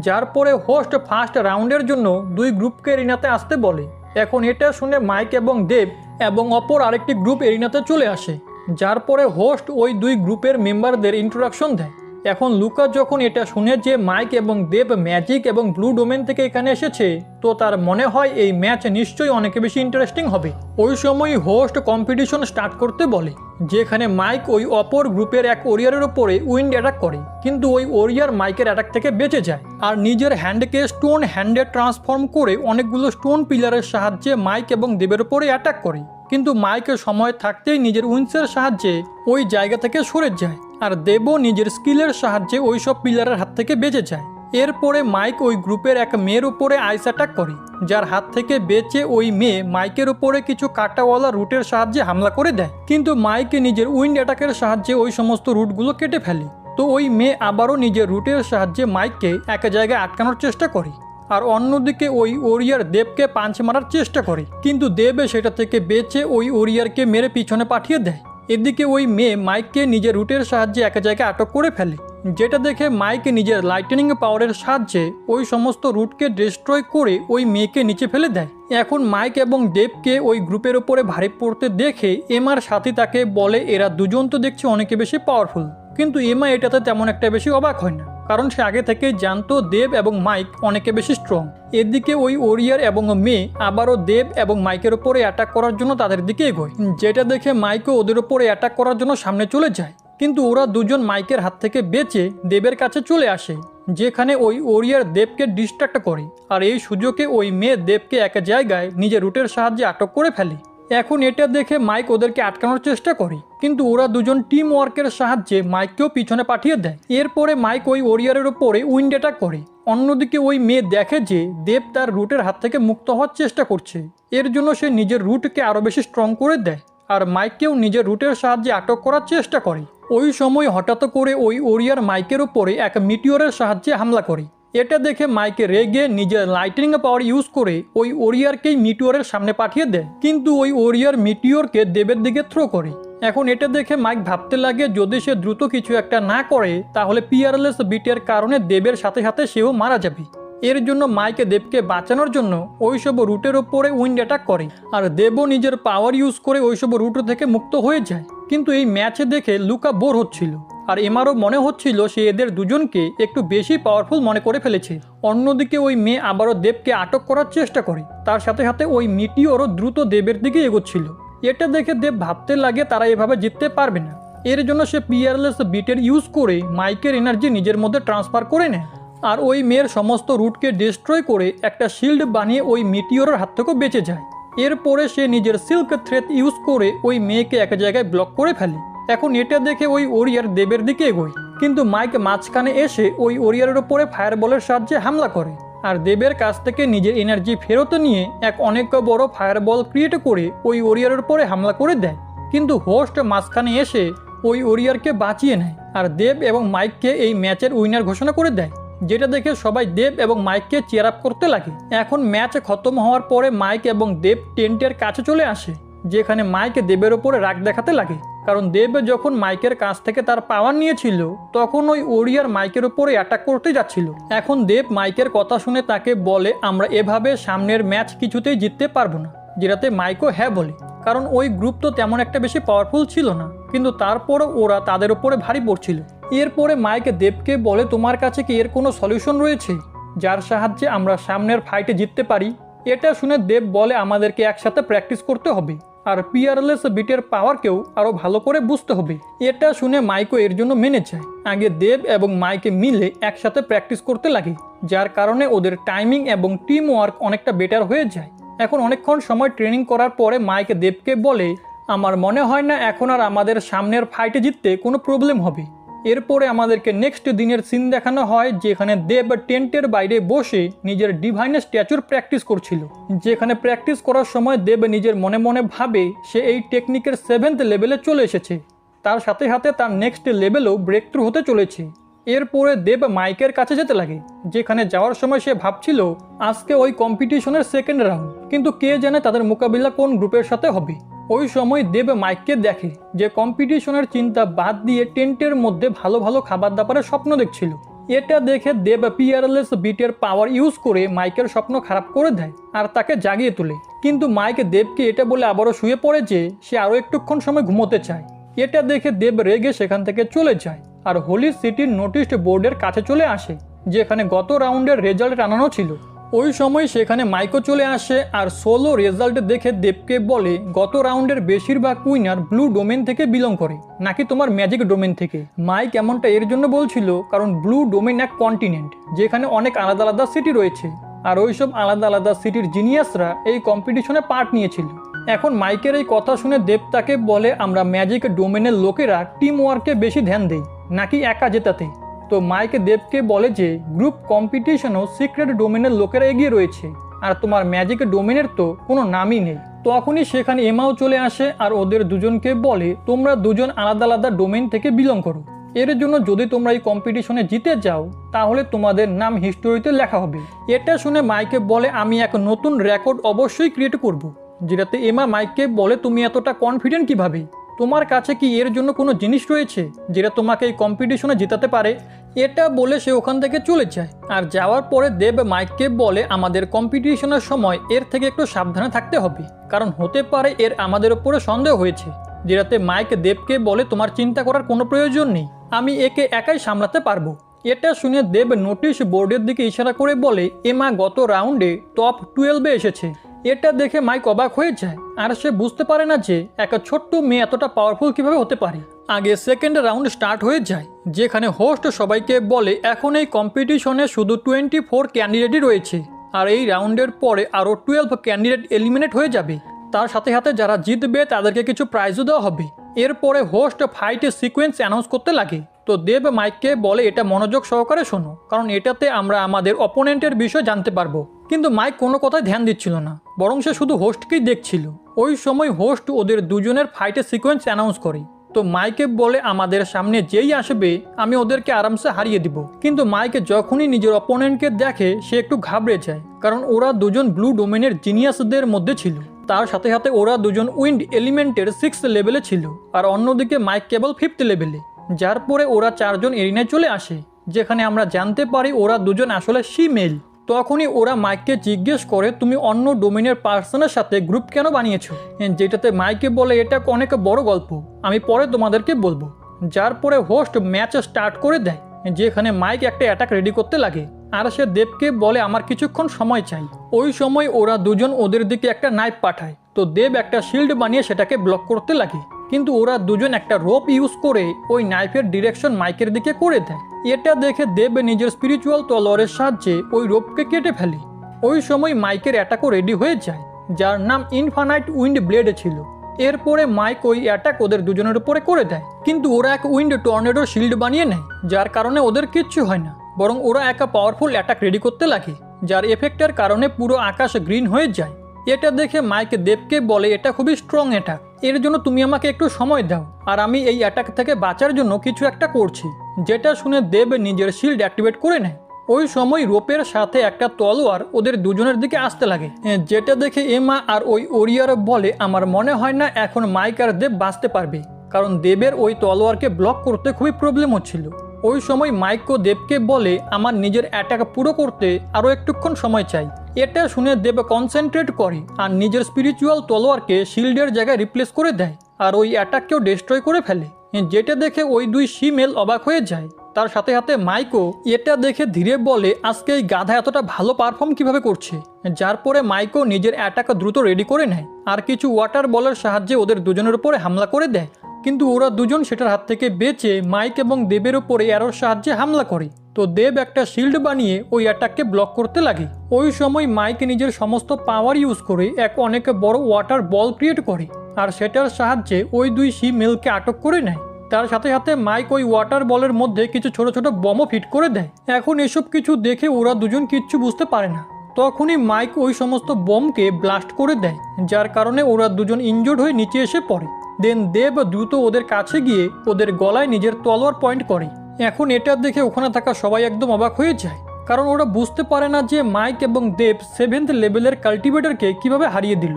যার পরে হোস্ট ফার্স্ট রাউন্ডের জন্য 2 গ্রুপকে এরিনাতে আসতে বলে। এখন এটা শুনে মাইক এবং দেব এবং অপর আরেকটি গ্রুপ এরিনাতে চলে আসে, যার পরে হোস্ট ওই 2 গ্রুপের মেম্বারদের ইন্ট্রোডাকশন দেয়। এখন লুকা যখন এটা শুনে যে মাইক এবং দেব ম্যাজিক এবং ব্লু ডোমেন থেকে এখানে এসেছে, তো তার মনে হয় এই ম্যাচ নিশ্চয়ই অনেক বেশি ইন্টারেস্টিং হবে। ওই সময় হোস্ট কম্পিটিশন স্টার্ট করতে বলে, যেখানে মাইক ওই অপর গ্রুপের এক ওরিয়ারের ওপরে উইন্ড অ্যাটাক করে, কিন্তু ওই ওরিয়ার মাইকের অ্যাটাক থেকে বেঁচে যায় আর নিজের হ্যান্ডকে স্টোন হ্যান্ডে ট্রান্সফর্ম করে অনেকগুলো স্টোন পিলারের সাহায্যে মাইক এবং দেবের ওপরে অ্যাটাক করে, কিন্তু মাইকের সময় থাকতেই নিজের উইন্সের সাহায্যে ওই জায়গা থেকে সরে যায়, আর দেবও নিজের স্কিলের সাহায্যে ওই সব পিলারের হাত থেকে বেঁচে যায়। এরপরে মাইক ওই গ্রুপের এক মেয়ের উপরে আইস অ্যাটাক করে, যার হাত থেকে বেঁচে ওই মেয়ে মাইকের উপরে কিছু কাঁটাওয়ালা রুটের সাহায্যে হামলা করে দেয়, কিন্তু মাইক নিজের উইন্ড অ্যাটাকের সাহায্যে ওই সমস্ত রুটগুলো কেটে ফেলে। তো ওই মেয়ে আবারও নিজের রুটের সাহায্যে মাইককে এক জায়গায় আটকানোর চেষ্টা করে, আর অন্যদিকে ওই ওরিয়ার দেবকে পাঞ্চ মারার চেষ্টা করে, কিন্তু দেব সেটা থেকে বেঁচে ওই ওরিয়ারকে মেরে পিছনে পাঠিয়ে দেয়। এদিকে ওই মেয়ে মাইককে নিজের রুটের সাহায্যে এক জায়গায় আটক করে ফেলে, যেটা দেখে মাইক নিজের লাইটেনিং পাওয়ারের সাহায্যে ওই সমস্ত রুটকে ডিস্ট্রয় করে ওই মেয়েকে নিচে ফেলে দেয়। এখন মাইক এবং দেবকে ওই গ্রুপের ওপরে ভারী পড়তে দেখে এমার সাথী তাকে বলে, এরা দুজন তো দেখছি অনেক বেশি পাওয়ারফুল, কিন্তু এমা এটাতে তেমন একটা বেশি অবাক হয় না, কারণ সে আগে থেকেই জানতো দেব এবং মাইক অনেকে বেশি স্ট্রং। এদিকে ওই ওরিয়ার এবং মেয়ে আবারও দেব এবং মাইকের ওপরে অ্যাটাক করার জন্য তাদের দিকে এগোয়, যেটা দেখে মাইকও ওদের ওপরে অ্যাটাক করার জন্য সামনে চলে যায়, কিন্তু ওরা দুজন মাইকের হাত থেকে বেঁচে দেবের কাছে চলে আসে, যেখানে ওই ওরিয়ার দেবকে ডিস্ট্র্যাক্ট করে, আর এই সুযোগে ওই মেয়ে দেবকে এক জায়গায় নিজের রুটের সাহায্যে আটক করে ফেলে। এখন এটা দেখে মাইক ওদেরকে আটকানোর চেষ্টা করে, কিন্তু ওরা দুজন টিম ওয়ার্কের সাহায্যে মাইককেও পিছনে পাঠিয়ে দেয়। এরপরে মাইক ওই ওরিয়ারের ওপরে উইন্ড অ্যাটাক করে। অন্যদিকে ওই মেয়ে দেখে যে দেব তার রুটের হাত থেকে মুক্ত হওয়ার চেষ্টা করছে, এর জন্য সে নিজের রুটকে আরও বেশি স্ট্রং করে দেয়, আর মাইককেও নিজের রুটের সাহায্যে আটক করার চেষ্টা করে। ওই সময় হঠাৎ করে ওই ওরিয়ার মাইকের ওপরে এক মিটিওরের সাহায্যে হামলা করে। এটা দেখে মাইকে রেগে নিজের লাইটনিং পাওয়ার ইউজ করে ওই ওরিয়ারকেই মিটিওরের সামনে পাঠিয়ে দেয়, কিন্তু ওই ওরিয়ার মিটিওরকে দেবের দিকে থ্রো করে। এখন এটা দেখে মাইক ভাবতে লাগে যদি সে দ্রুত কিছু একটা না করে তাহলে পিয়ারলেস বিটের কারণে দেবের সাথে সাথে সেও মারা যাবে। এর জন্য মাইকে দেবকে বাঁচানোর জন্য ওইসব রুটের ওপরে উইন্ড অ্যাটাক করে, আর দেবও নিজের পাওয়ার ইউজ করে ওইসব রুট থেকে মুক্ত হয়ে যায়। কিন্তু এই ম্যাচে দেখে লুকা বোর হচ্ছিল, আর এমারও মনে হচ্ছিল সে এদের দুজনকে একটু বেশি পাওয়ারফুল মনে করে ফেলেছে। অন্যদিকে ওই মেয়ে আবারও দেবকে আটক করার চেষ্টা করে, তার সাথে সাথে ওই মিটিওরও দ্রুত দেবের দিকে এগোচ্ছিল। এটা দেখে দেব ভাবতে লাগে তারা এভাবে জিততে পারবে না। এর জন্য সে পিয়ারলেস বিটের ইউজ করে মাইকের এনার্জি নিজের মধ্যে ট্রান্সফার করে নেয়, আর ওই মেয়ের সমস্ত রুটকে ডিস্ট্রয় করে একটা শিল্ড বানিয়ে ওই মিটিওরের হাত থেকেও বেঁচে যায়। এরপরে সে নিজের সিল্ক থ্রেড ইউজ করে ওই মেয়েকে এক জায়গায় ব্লক করে ফেলে। এখন এটা দেখে ওই ওরিয়ার দেবের দিকে এগোয়, কিন্তু মাইক মাঝখানে এসে ওই ওরিয়ারের ওপরে ফায়ারবলের সাহায্যে হামলা করে, আর দেবের কাছ থেকে নিজের এনার্জি ফেরত নিয়ে এক অনেক বড় ফায়ারবল ক্রিয়েট করে ওই ওরিয়ারের উপরে হামলা করে দেয়। কিন্তু হোস্ট মাঝখানে এসে ওই ওরিয়ারকে বাঁচিয়ে নেয়, আর দেব এবং মাইককে এই ম্যাচের উইনার ঘোষণা করে দেয়, যেটা দেখে সবাই দেব এবং মাইককে চেয়ার আপ করতে লাগে। এখন ম্যাচ খতম হওয়ার পরে মাইক এবং দেব টেন্টের কাছে চলে আসে, যেখানে মাইক দেবের ওপরে রাগ দেখাতে লাগে, কারণ দেব যখন মাইকের কাছ থেকে তার পাওয়ার নিয়েছিল তখন ওই ওরিয়ার মাইকের ওপরে অ্যাটাক করতে যাচ্ছিল। এখন দেব মাইকের কথা শুনে তাকে বলে আমরা এভাবে সামনের ম্যাচ কিছুতেই জিততে পারবো না, যেটাতে মাইকও হ্যাঁ বলে, কারণ ওই গ্রুপ তো তেমন একটা বেশি পাওয়ারফুল ছিল না, কিন্তু তারপরও ওরা তাদের ওপরে ভারী পড়ছিল। এরপরে মাইক দেবকে বলে তোমার কাছে কি এর কোনো সলিউশন রয়েছে যার সাহায্যে আমরা সামনের ফাইটে জিততে পারি? এটা শুনে দেব বলে আমাদেরকে একসাথে প্র্যাকটিস করতে হবে, আর পিয়ারলেস বিটের পাওয়ারকেও আরও ভালো করে বুঝতে হবে। এটা শুনে মাইকও এর জন্য মেনে যায়। আগে দেব এবং মাইকে মিলে একসাথে প্র্যাকটিস করতে লাগে, যার কারণে ওদের টাইমিং এবং টিম ওয়ার্ক অনেকটা বেটার হয়ে যায়। এখন অনেকক্ষণ সময় ট্রেনিং করার পরে মাইক দেবকে বলে আমার মনে হয় না এখন আর আমাদের সামনের ফাইটে জিততে কোনো প্রবলেম হবে। এরপরে আমাদেরকে নেক্সট দিনের সিন দেখানো হয়, যেখানে দেব টেন্টের বাইরে বসে নিজের ডিভাইনের স্ট্যাচুর প্র্যাকটিস করছিল। যেখানে প্র্যাকটিস করার সময় দেব নিজের মনে মনে ভাবে সে এই টেকনিকের 7th লেভেলে চলে এসেছে, তার সাথে সাথে তার নেক্সট লেভেলেও ব্রেক থ্রু হতে চলেছে। এরপরে দেব মাইকের কাছে যেতে লাগে, যেখানে যাওয়ার সময় সে ভাবছিল আজকে ওই কম্পিটিশনের সেকেন্ড রাউন্ড, কিন্তু কে জানে তাদের মোকাবিলা কোন গ্রুপের সাথে হবে। ওই সময় দেব মাইককে দেখে যে কম্পিটিশনের চিন্তা বাদ দিয়ে টেন্টের মধ্যে ভালো ভালো খাবার দাবারের স্বপ্ন দেখছিল। এটা দেখে দেব পিয়ারলেস বিটের পাওয়ার ইউজ করে মাইকের স্বপ্ন খারাপ করে দেয় আর তাকে জাগিয়ে তোলে। কিন্তু মাইক দেবকে এটা বলে আবারও শুয়ে পড়ে যে সে আরও একটুক্ষণ সময় ঘুমোতে চায়। এটা দেখে দেব রেগে সেখান থেকে চলে যায় আর হোলি সিটির নোটিশ বোর্ডের কাছে চলে আসে, যেখানে গত রাউন্ডের রেজাল্ট টানানো ছিল। ওই সময় সেখানে মাইকও চলে আসে আর সোলো রেজাল্ট দেখে দেবকে বলে গত রাউন্ডের বেশিরভাগ উইনার ব্লু ডোমেন থেকে বিলং করে নাকি তোমার ম্যাজিক ডোমেন থেকে। মাইক এমনটা এর জন্য বলছিল কারণ ব্লু ডোমেন এক কন্টিনেন্ট যেখানে অনেক আলাদা আলাদা সিটি রয়েছে, আর ওইসব আলাদা আলাদা সিটির জিনিয়াসরা এই কম্পিটিশনে পার্ট নিয়েছিল। এখন মাইকের এই কথা শুনে দেব তাকে বলে আমরা ম্যাজিক ডোমেনের লোকেরা টিম ওয়ার্কে বেশি ধ্যান দেই নাকি একা জেতাতে। তো মাইক দেবকে বলে যে গ্রুপ কম্পিটিশনও সিক্রেট ডোমেনের লোকেরা এগিয়ে রয়েছে, আর তোমার ম্যাজিক ডোমেনের তো কোনো নামই নেই। তখনই সেখানে এমাও চলে আসে আর ওদের দুজনকে বলে তোমরা দুজন আলাদা আলাদা ডোমেন থেকে বিলং করো, এর জন্য যদি তোমরা এই কম্পিটিশনে জিতে যাও তাহলে তোমাদের নাম হিস্টোরিতে লেখা হবে। এটা শুনে মাইকে বলে আমি এক নতুন রেকর্ড অবশ্যই ক্রিয়েট করব, যেটাতে এমা মাইককে বলে তুমি এতটা কনফিডেন্ট কিভাবে, তোমার কাছে কি এর জন্য কোনো জিনিস রয়েছে যেটা তোমাকে এই কম্পিটিশনে জেতাতে পারে? এটা বলে সে ওখান থেকে চলে যায়। আর যাওয়ার পরে দেব মাইককে বলে আমাদের কম্পিটিশনের সময় এর থেকে একটু সাবধানে থাকতে হবে, কারণ হতে পারে এর আমাদের উপরে সন্দেহ হয়েছে। যেটাতে মাইক দেবকে বলে তোমার চিন্তা করার কোনো প্রয়োজন নেই, আমি একে একাই সামলাতে পারবো। এটা শুনে দেব নোটিশ বোর্ডের দিকে ইশারা করে বলে এমা গত রাউন্ডে টপ 12-এ এসেছে। এটা দেখে মাইক অবাক হয়ে যায় আর সে বুঝতে পারে না যে একটা ছোট্ট মেয়ে এতটা পাওয়ারফুল কিভাবে হতে পারে। আগে সেকেন্ড রাউন্ড স্টার্ট হয়ে যায়, যেখানে হোস্ট সবাইকে বলে এখন এই কম্পিটিশনে শুধু 24 ক্যান্ডিডেটই রয়েছে, আর এই রাউন্ডের পরে আরও 12 ক্যান্ডিডেট এলিমিনেট হয়ে যাবে। তার সাথে সাথে যারা জিতবে তাদেরকে কিছু প্রাইজও দেওয়া হবে। এরপরে হোস্ট ফাইটের সিকোয়েন্স অ্যানাউন্স করতে লাগে। তো দেব মাইককে বলে এটা মনোযোগ সহকারে শোনো, কারণ এটাতে আমরা আমাদের অপোনেন্টের বিষয় জানতে পারবো। কিন্তু মাইক কোনো কথায় ধ্যান দিচ্ছিল না, বরং সে শুধু হোস্টকেই দেখছিল। ওই সময় হোস্ট ওদের দুজনের ফাইটের সিকোয়েন্স অ্যানাউন্স করে। তো মাইকে বলে আমাদের সামনে যেই আসবে আমি ওদেরকে আরামসে হারিয়ে দিব। কিন্তু মাইকে যখনই নিজের অপোনেন্টকে দেখে সে একটু ঘাবড়ে যায়, কারণ ওরা দুজন ব্লু ডোমেনের জিনিয়াসদের মধ্যে ছিল। তার সাথে সাথে ওরা দুজন উইন্ড এলিমেন্টের 6 লেভেলে ছিল, আর অন্যদিকে মাইক কেবল 5th লেভেলে। যার পরে ওরা 4 জন এরিনায় চলে আসে, যেখানে আমরা জানতে পারি ওরা দুজন আসলে ফিমেল। তখনই ওরা মাইককে জিজ্ঞেস করে তুমি অন্য ডোমেনের পার্সনের সাথে গ্রুপ কেন বানিয়েছো, যেটাতে মাইকে বলে এটা অনেক বড় গল্প, আমি পরে তোমাদেরকে বলবো। যার পরে হোস্ট ম্যাচ স্টার্ট করে দেয়, যেখানে মাইক একটা অ্যাটাক রেডি করতে লাগে, আর সে দেবকে বলে আমার কিছুক্ষণ সময় চাই। ওই সময় ওরা দুজন ওদের দিকে একটা নাইফ পাঠায়। তো দেব একটা শিল্ড বানিয়ে সেটাকে ব্লক করতে লাগে, কিন্তু ওরা দুজন একটা রোপ ইউজ করে ওই নাইফের ডিরেকশন মাইকের দিকে করে দেয়। এটা দেখে দেব নিজের স্পিরিচুয়াল তলোয়ারের সাহায্যে ওই রোপকে কেটে ফেলে। ওই সময় মাইকের অ্যাটাকও রেডি হয়ে যায়, যার নাম ইনফানাইট উইন্ড ব্লেড ছিল। এরপরে মাইক ওই অ্যাটাক ওদের দুজনের উপরে করে দেয়, কিন্তু ওরা এক উইন্ড টর্নেডোর শিল্ড বানিয়ে নেয়, যার কারণে ওদের কিচ্ছু হয় না, বরং ওরা একটা পাওয়ারফুল অ্যাটাক রেডি করতে লাগে, যার এফেক্টের কারণে পুরো আকাশ গ্রিন হয়ে যায়। এটা দেখে মাইক দেবকে বলে এটা খুবই স্ট্রং অ্যাটাক, এর জন্য তুমি আমাকে একটু সময় দাও, আর আমি এই অ্যাটাক থেকে বাঁচার জন্য কিছু একটা করছি। যেটা শুনে দেব নিজের শিল্ড অ্যাক্টিভেট করে নেয়। ওই সময় রোপের সাথে একটা তলোয়ার ওদের দুজনের দিকে আসতে লাগে, যেটা দেখে এমা আর ওই ওরিয়ার বলে আমার মনে হয় না এখন মাইক আর দেব বাঁচতে পারবে, কারণ দেবের ওই তলোয়ারকে ব্লক করতে খুবই প্রবলেম হচ্ছিল। ওই সময় মাইকো দেবকে বলে আমার নিজের অ্যাটাক পুরো করতে আরও একটুক্ষণ সময় চাই। এটা শুনে দেব কনসেন্ট্রেট করে আর নিজের স্পিরিচুয়াল তলোয়ারকে শিল্ডের জায়গায় রিপ্লেস করে দেয়, আর ওই অ্যাটাককেও ডিস্ট্রয় করে ফেলে। যেটা দেখে ওই দুই ফিমেল অবাক হয়ে যায়। তার সাথে সাথে মাইকো এটা দেখে ধীরে বলে আজকে এই গাধা এতটা ভালো পারফর্ম কিভাবে করছে। যার পরে মাইকো নিজের অ্যাটাক দ্রুত রেডি করে নেয়, আর কিছু ওয়াটার বলের সাহায্যে ওদের দুজনের উপরে হামলা করে দেয়। কিন্তু ওরা দুজন সেটার হাত থেকে বেঁচে মাইক এবং দেবের উপরে অ্যারোর সাহায্যে হামলা করে। তো দেব একটা শিল্ড বানিয়ে ওই অ্যাটাককে ব্লক করতে লাগে। ওই সময় মাইক নিজের সমস্ত পাওয়ার ইউজ করে এক অনেক বড় ওয়াটার বল ক্রিয়েট করে, আর সেটার সাহায্যে ওই দুই ফিমেলকে আটক করে নেয়। তার সাথে সাথে মাইক ওই ওয়াটার বলের মধ্যে কিছু ছোট ছোট বমও ফিট করে দেয়। এখন এসব কিছু দেখে ওরা দুজন কিচ্ছু বুঝতে পারে না। তখনই মাইক ওই সমস্ত বমকে ব্লাস্ট করে দেয়, যার কারণে ওরা দুজন ইনজোর্ড হয়ে নিচে এসে পড়ে। দেন দেব দ্রুত ওদের কাছে গিয়ে ওদের গলায় নিজের তলোয়ার পয়েন্ট করে। এখন এটা দেখে ওখানে থাকা সবাই একদম অবাক হয়ে যায়, কারণ ওরা বুঝতে পারে না যে মাইক এবং দেব 7th লেভেলের কাল্টিভেটরকে কিভাবে হারিয়ে দিল।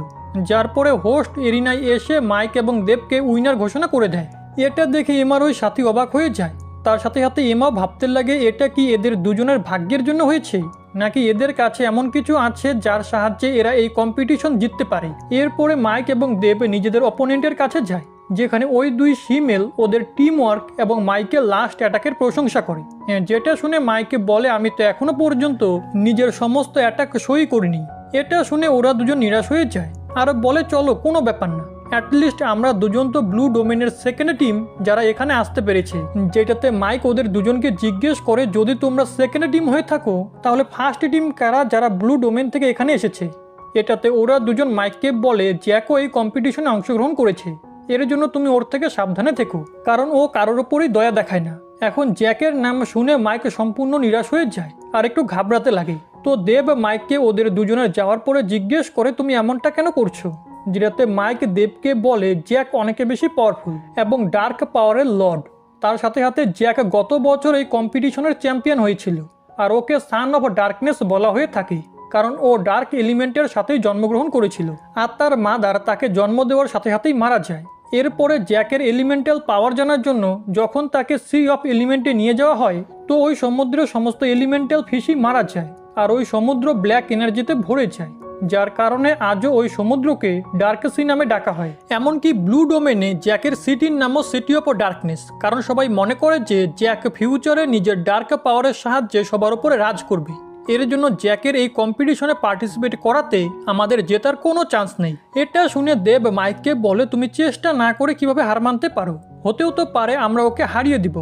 যার পরে হোস্ট এরিনায় এসে মাইক এবং দেবকে উইনার ঘোষণা করে দেয়। এটা দেখে এমার ওই সাথী অবাক হয়ে যায়। তার সাথে সাথে এমাও ভাবতে লাগে এটা কি এদের দুজনের ভাগ্যের জন্য হয়েছে, নাকি এদের কাছে এমন কিছু আছে যার সাহায্যে এরা এই কম্পিটিশন জিততে পারে। এরপরে মাইক এবং দেব নিজেদের অপোনেন্টের কাছে যায়, যেখানে ওই দুই ফিমেল ওদের টিম ওয়ার্ক এবং মাইকের লাস্ট অ্যাটাকের প্রশংসা করে। যেটা শুনে মাইকে বলে আমি তো এখনো পর্যন্ত নিজের সমস্ত অ্যাটাক সই করিনি। এটা শুনে ওরা দুজন নিরাশ হয়ে যায় আর বলে চলো কোনো ব্যাপার না, অ্যাটলিস্ট আমরা দুজন তো ব্লু ডোমেনের সেকেন্ড টিম যারা এখানে আসতে পেরেছে। যেটাতে মাইক ওদের দুজনকে জিজ্ঞেস করে যদি তোমরা সেকেন্ড টিম হয়ে থাকো তাহলে ফার্স্ট টিম কারা যারা ব্লু ডোমেন থেকে এখানে এসেছে। এটাতে ওরা দুজন মাইককে বলে জ্যাকও এই কম্পিটিশনে অংশগ্রহণ করেছে, এর জন্য তুমি ওর থেকে সাবধানে থেকো, কারণ ও কারোর ওপরই দয়া দেখায় না। এখন জ্যাকের নাম শুনে মাইক সম্পূর্ণ নিরাশ হয়ে যায় আর একটু ঘাবড়াতে লাগে। তো দেব মাইককে ওদের দুজনের যাওয়ার পরে জিজ্ঞেস করে তুমি এমনটা কেন করছো, যেটাতে মাইক দেবকে বলে জ্যাক অনেক বেশি পাওয়ারফুল এবং ডার্ক পাওয়ারের লর্ড। তার সাথে সাথে জ্যাক গত বছর এই কম্পিটিশনের চ্যাম্পিয়ন হয়েছিল, আর ওকে সান অফ ডার্কনেস বলা হয়ে থাকে, কারণ ও ডার্ক এলিমেন্টের সাথেই জন্মগ্রহণ করেছিল, আর তার মাদার তাকে জন্ম দেওয়ার সাথে সাথেই মারা যায়। এরপরে জ্যাকের এলিমেন্টাল পাওয়ার জানার জন্য যখন তাকে সি অফ এলিমেন্টে নিয়ে যাওয়া হয়, তো ওই সমুদ্রের সমস্ত এলিমেন্টাল ফিশই মারা যায়, আর ওই সমুদ্র ব্ল্যাক এনার্জিতে ভরে যায়, যার কারণে আজও ওই সমুদ্রকে ডার্ক সি নামে ডাকা হয়। এমনকি ব্লু ডোমেনে জ্যাকের সিটির নামও সিটি অফ ডার্কনেস, কারণ সবাই মনে করে যে জ্যাক ফিউচারে নিজের ডার্ক পাওয়ারের সাহায্যে সবার উপরে রাজ করবে। এর জন্য জ্যাকের এই কম্পিটিশনে পার্টিসিপেট করাতে আমাদের জেতার কোনো চান্স নেই। এটা শুনে দেব মাইককে বলে তুমি চেষ্টা না করে কিভাবে হার মানতে পারো, হতেও তো পারে আমরা ওকে হারিয়ে দিব।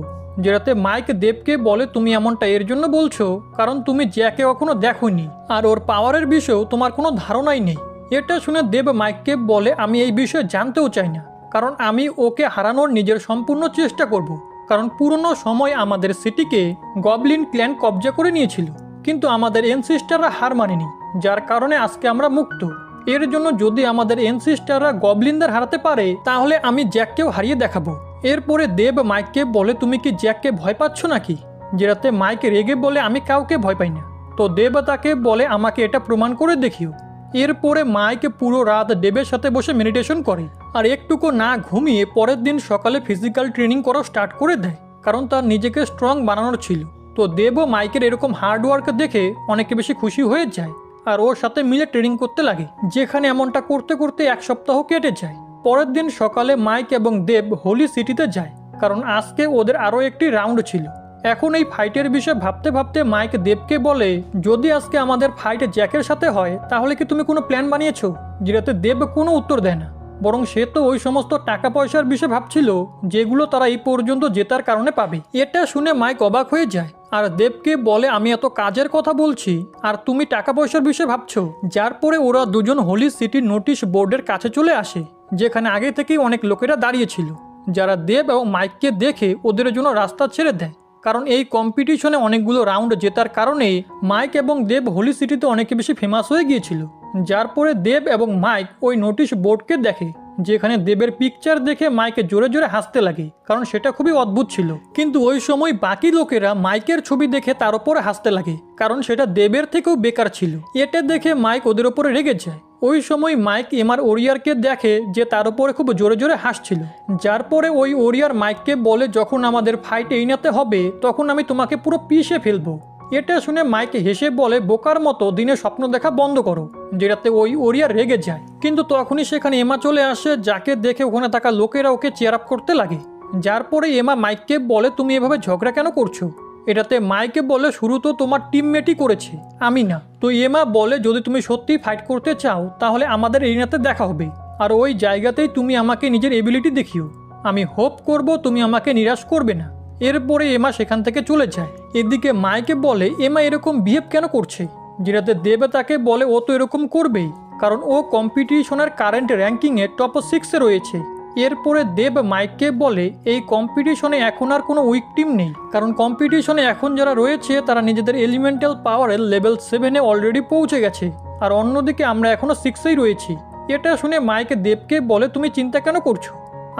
যেটাতে মাইক দেবকে বলে তুমি এমনটা এর জন্য বলছো কারণ তুমি জ্যাকে কখনো দেখোনি আর ওর পাওয়ারের বিষয়েও তোমার কোনো ধারণাই নেই। এটা শুনে দেব মাইককে বলে আমি এই বিষয়ে জানতেও চাই না, কারণ আমি ওকে হারানোর নিজের সম্পূর্ণ চেষ্টা করব। কারণ পুরনো সময় আমাদের সিটিকে গবলিন ক্ল্যান কবজা করে নিয়েছিল, কিন্তু আমাদের এনসিস্টাররা হার মানেনি, যার কারণে আজকে আমরা মুক্ত। এর জন্য যদি আমাদের এনসিস্টাররা গবলিনদের হারাতে পারে তাহলে আমি জ্যাককেও হারিয়ে দেখাবো। এরপরে দেব মাইককে বলে তুমি কি জ্যাককে ভয় পাচ্ছ নাকি? যেটাতে মাইক রেগে বলে আমি কাউকে ভয় পাই না। তো দেব তাকে বলে আমাকে এটা প্রমাণ করে দেখিও। এরপরে মাইক পুরো রাত দেবের সাথে বসে মেডিটেশন করে আর একটুকু না ঘুমিয়ে পরের দিন সকালে ফিজিক্যাল ট্রেনিং করা স্টার্ট করে দেয়, কারণ তার নিজেকে স্ট্রং বানানোর ছিল। তো দেবও মাইকের এরকম হার্ডওয়ার্ক দেখে অনেক বেশি খুশি হয়ে যায় আর ওর সাথে মিলে ট্রেনিং করতে লাগে, যেখানে এমনটা করতে করতে 1 সপ্তাহ কেটে যায়। পরের দিন সকালে মাইক এবং দেব হোলি সিটিতে যায়, কারণ আজকে ওদের আরও একটি রাউন্ড ছিল। এখন এই ফাইটের বিষয়ে ভাবতে ভাবতে মাইক দেবকে বলে যদি আজকে আমাদের ফাইট জ্যাকের সাথে হয় তাহলে কি তুমি কোনো প্ল্যান বানিয়েছো? যেটাতে দেব কোনো উত্তর দেয় না, বরং সে তো ওই সমস্ত টাকা পয়সার বিষয়ে ভাবছিল যেগুলো তারা এই পর্যন্ত জেতার কারণে পাবে। এটা শুনে মাইক অবাক হয়ে যায় আর দেবকে বলে আমি এত কাজের কথা বলছি আর তুমি টাকা পয়সার বিষয়ে ভাবছো। যার পরে ওরা দুজন হোলি সিটির নোটিশ বোর্ডের কাছে চলে আসে, যেখানে আগে থেকেই অনেক লোকেরা দাঁড়িয়েছিল, যারা দেব এবং মাইককে দেখে ওদের জন্য রাস্তা ছেড়ে দেয়। কারণ এই কম্পিটিশনে অনেকগুলো রাউন্ড জেতার কারণে মাইক এবং দেব হোলি সিটিতে অনেক বেশি ফেমাস হয়ে গিয়েছিল। যার পরে দেব এবং মাইক ওই নোটিশ বোর্ডকে দেখে, যেখানে দেবের পিকচার দেখে মাইকে জোরে জোরে হাসতে লাগে, কারণ সেটা খুবই অদ্ভুত ছিল। কিন্তু ওই সময় বাকি লোকেরা মাইকের ছবি দেখে তার উপরে হাসতে লাগে, কারণ সেটা দেবের থেকেও বেকার ছিল। এটা দেখে মাইক ওদের উপরে রেগে যায়। ওই সময় মাইক এমআর ওরিয়ারকে দেখে যে তার উপরে খুব জোরে জোরে হাসছিল। যার পরে ওই ওরিয়ার মাইককে বলে যখন আমাদের ফাইট এইনাতে হবে তখন আমি তোমাকে পুরো পিষে ফেলবো। এটা শুনে মাইক হেসে বলে বোকার মতো দিনে স্বপ্ন দেখা বন্ধ করো, যেটাতে ওই ওরিয়ার রেগে যায়। কিন্তু তখনই সেখানে এমা চলে আসে, যাকে দেখে ওখানে থাকা লোকেরা ওকে চেয়ার আপ করতে লাগে। যার পরে এমা মাইককে বলে তুমি এভাবে ঝগড়া কেন করছো? এটাতে মাইকে বলে শুরু তো তোমার টিমমেটই করেছে, আমি না। তো এমা বলে যদি তুমি সত্যি ফাইট করতে চাও তাহলে আমাদের এরিনাতে দেখা হবে আর ওই জায়গাতেই তুমি আমাকে নিজের এবিলিটি দেখিও। আমি হোপ করব তুমি আমাকে নিরাশ করবে না। এরপরে এমা সেখান থেকে চলে যায়। এদিকে মাইকে বলে এমা এরকম বিহেভ কেন করছে? যেটাতে দেব তাকে বলে ও তো এরকম করবেই, কারণ ও কম্পিটিশনের কারেন্ট র্যাঙ্কিংয়ে টপ 6-এ রয়েছে। এরপরে দেব মাইককে বলে এই কম্পিটিশনে এখন আর কোনো উইক টিম নেই, কারণ কম্পিটিশনে এখন যারা রয়েছে তারা নিজেদের এলিমেন্টাল পাওয়ারের লেভেল 7-এ অলরেডি পৌঁছে গেছে আর অন্যদিকে আমরা এখনও 6-এই রয়েছি। এটা শুনে মাইক দেবকে বলে তুমি চিন্তা কেন করছো?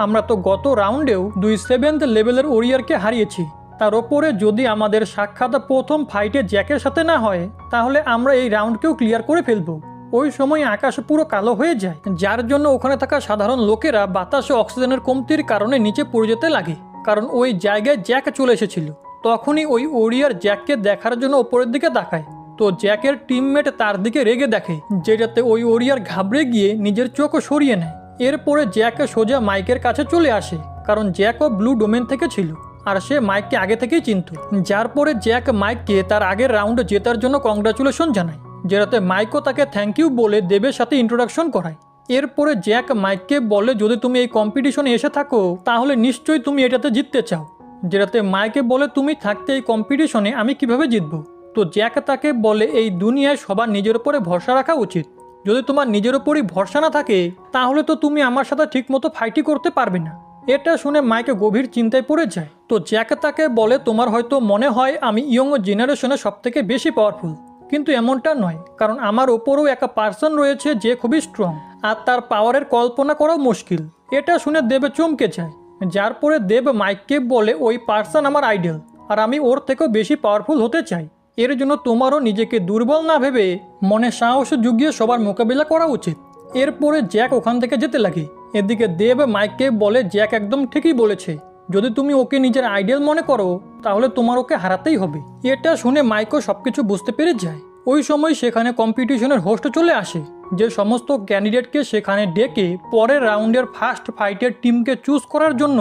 আমরা তো গত রাউন্ডেও 2 7th লেভেলের ওরিয়ারকে হারিয়েছি। তার ওপরে যদি আমাদের সাক্ষাৎ প্রথম ফাইটে জ্যাকের সাথে না হয় তাহলে আমরা এই রাউন্ডকেও ক্লিয়ার করে ফেলবো। ওই সময় আকাশ পুরো কালো হয়ে যায়, যার জন্য ওখানে থাকা সাধারণ লোকেরা বাতাসে অক্সিজেনের কমতির কারণে নিচে পড়ে যেতে লাগে, কারণ ওই জায়গায় জ্যাক চলে এসেছিল। তখনই ওই ওরিয়ার জ্যাককে দেখার জন্য ওপরের দিকে তাকায়। তো জ্যাকের টিমমেট তার দিকে রেগে দেখে, যেটাতে ওই ওরিয়ার ঘাবড়ে গিয়ে নিজের চোখ সরিয়ে নেয়। এরপরে জ্যাক সোজা মাইকের কাছে চলে আসে, কারণ জ্যাকও ব্লু ডোমেন থেকে ছিল আর সে মাইককে আগে থেকেই চিনত। যার পরে জ্যাক মাইককে তার আগের রাউন্ডে জেতার জন্য কংগ্রাচুলেশন জানায়, যেটাতে মাইকও তাকে থ্যাংক ইউ বলে দেবের সাথে ইন্ট্রোডাকশন করায়। এরপরে জ্যাক মাইককে বলে যদি তুমি এই কম্পিটিশনে এসে থাকো তাহলে নিশ্চয়ই তুমি এটাতে জিততে চাও। যেটাতে মাইকে বলে তুমি থাকতে এই কম্পিটিশনে আমি কিভাবে জিতবো? তো জ্যাক তাকে বলে এই দুনিয়ায় সবার নিজের উপরে ভরসা রাখা উচিত। যদি তোমার নিজের উপরই ভরসা না থাকে তাহলে তো তুমি আমার সাথে ঠিকমতো ফাইটই করতে পারবে না। এটা শুনে মাইকে গভীর চিন্তায় পড়ে যায়। তো জ্যাক তাকে বলে তোমার হয়তো মনে হয় আমি ইয়ং জেনারেশনে সবথেকে বেশি পাওয়ারফুল, কিন্তু এমনটা নয়, কারণ আমার ওপরেও একটা পার্সন রয়েছে যে খুবই স্ট্রং আর তার পাওয়ারের কল্পনা করাও মুশকিল। এটা শুনে দেব চমকে যায়। যার পরে দেব মাইককে বলে ওই পার্সন আমার আইডল আর আমি ওর থেকেও বেশি পাওয়ারফুল হতে চাই। এর জন্য তোমারও নিজেকে দুর্বল না ভেবে মনে সাহস জুগিয়ে সবার মোকাবিলা করা উচিত। এরপরে জ্যাক ওখান থেকে যেতে লাগে। এদিকে দেব মাইককে বলে জ্যাক একদম ঠিকই বলেছে, যদি তুমি ওকে নিজের আইডল মনে করো তাহলে তোমার ওকে হারাতেই হবে। এটা শুনে মাইকও সবকিছু বুঝতে পেরে যায়। ওই সময় সেখানে কম্পিটিশনের হোস্ট চলে আসে, যে সমস্ত ক্যান্ডিডেটকে সেখানে ডেকে পরের রাউন্ডের ফার্স্ট ফাইটের টিমকে চুজ করার জন্য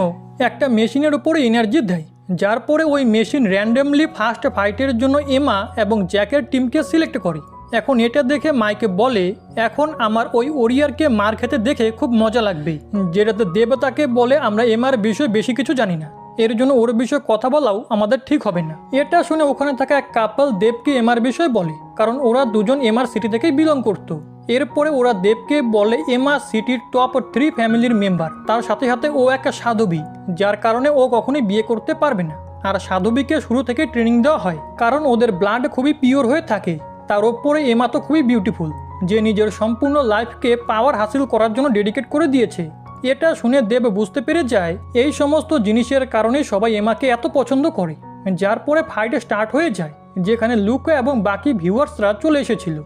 একটা মেশিনের উপরে এনার্জি দেয়। যার পরে ওই মেশিন র্যান্ডমলি ফার্স্ট ফাইটের জন্য এমা এবং জ্যাকের টিমকে সিলেক্ট করে। এখন এটা দেখে মাইকে বলে এখন আমার ওই ওরিয়ারকে মার খেতে দেখে খুব মজা লাগবে, যেটাতে দেব তাকে বলে আমরা এমার বিষয়ে বেশি কিছু জানি না, এর জন্য ওর বিষয়ে কথা বলাও আমাদের ঠিক হবে না। এটা শুনে ওখানে থাকা এক কাপল দেবকে এমার বিষয়ে বলে, কারণ ওরা দুজন এমার সিটি থেকেই বিলং করতো। এরপরে ওরা দেবকে বলে এমা সিটির টপ 3 ফ্যামিলির মেম্বার, তার সাথে সাথে ও একটা সাধবী, যার কারণে ও কখনোই বিয়ে করতে পারবে না। আর সাধবীকে শুরু থেকে ট্রেনিং দেওয়া হয়, কারণ ওদের ব্লাড খুবই পিওর হয়ে থাকে। তার ওপরে এমা তো খুবই বিউটিফুল, যে নিজের সম্পূর্ণ লাইফকে পাওয়ার হাসিল করার জন্য ডেডিকেট করে দিয়েছে। এটা শুনে দেব বুঝতে পেরে যায় এই সমস্ত জিনিসের কারণে সবাই এমাকে এত পছন্দ করে, যার পরে ফাইট স্টার্ট হয়ে যায়, যেখানে লুকা এবং বাকি ভিউয়ার্সরা চলে এসেছিল।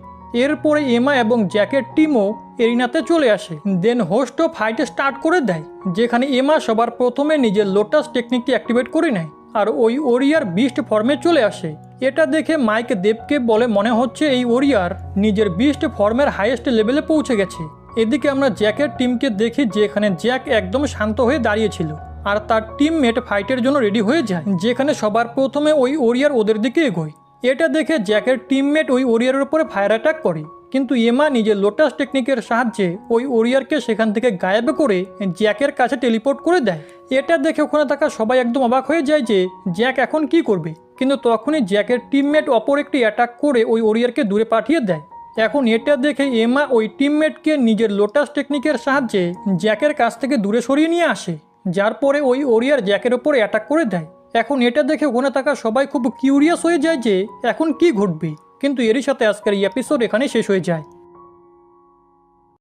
এরপরে এমা এবং জ্যাকের টিমও এরিনাতে চলে আসে। দেন হোস্টও ফাইট স্টার্ট করে দেয়, যেখানে এমা সবার প্রথমে নিজের লোটাস টেকনিকটি অ্যাক্টিভেট করে নেয় আর ওই ওরিয়ার বিস্ট ফর্মে চলে আসে। এটা দেখে মাইক দেবকে বলে মনে হচ্ছে এই ওরিয়ার নিজের বিস্ট ফর্মের হাইয়েস্ট লেভেলে পৌঁছে গেছে। এদিকে আমরা জ্যাকের টিমকে দেখি, যেখানে জ্যাক একদম শান্ত হয়ে দাঁড়িয়েছিল আর তার টিমমেট ফাইটের জন্য রেডি হয়ে যায়, যেখানে সবার প্রথমে ওই ওরিয়ার ওদের দিকে এগোয়। এটা দেখে জ্যাকের টিমমেট ওই ওরিয়ারের উপরে ফায়ার অ্যাটাক করে, কিন্তু এমা নিজের লোটাস টেকনিকের সাহায্যে ওই ওরিয়ারকে সেখান থেকে গায়েব করে জ্যাকের কাছে টেলিপোর্ট করে দেয়। এটা দেখে ওখানে থাকা সবাই একদম অবাক হয়ে যায় যে জ্যাক এখন কি করবে, কিন্তু তখনই জ্যাকের টিমমেট অপর একটি অ্যাটাক করে ওই ওরিয়ারকে দূরে পাঠিয়ে দেয়। এখন এটা দেখে এমা ওই টিমমেটকে নিজের লোটাস টেকনিকের সাহায্যে জ্যাকের কাছ থেকে দূরে সরিয়ে নিয়ে আসে, যার পরে ওই ওরিয়ার জ্যাকের ওপরে অ্যাটাক করে দেয়। এখন এটা দেখে ওখানে থাকা সবাই খুব কিউরিয়াস হয়ে যায় যে এখন কি ঘটবে, কিন্তু এরই সাথে আজকের এই এপিসোড এখানে শেষ হয়ে যায়।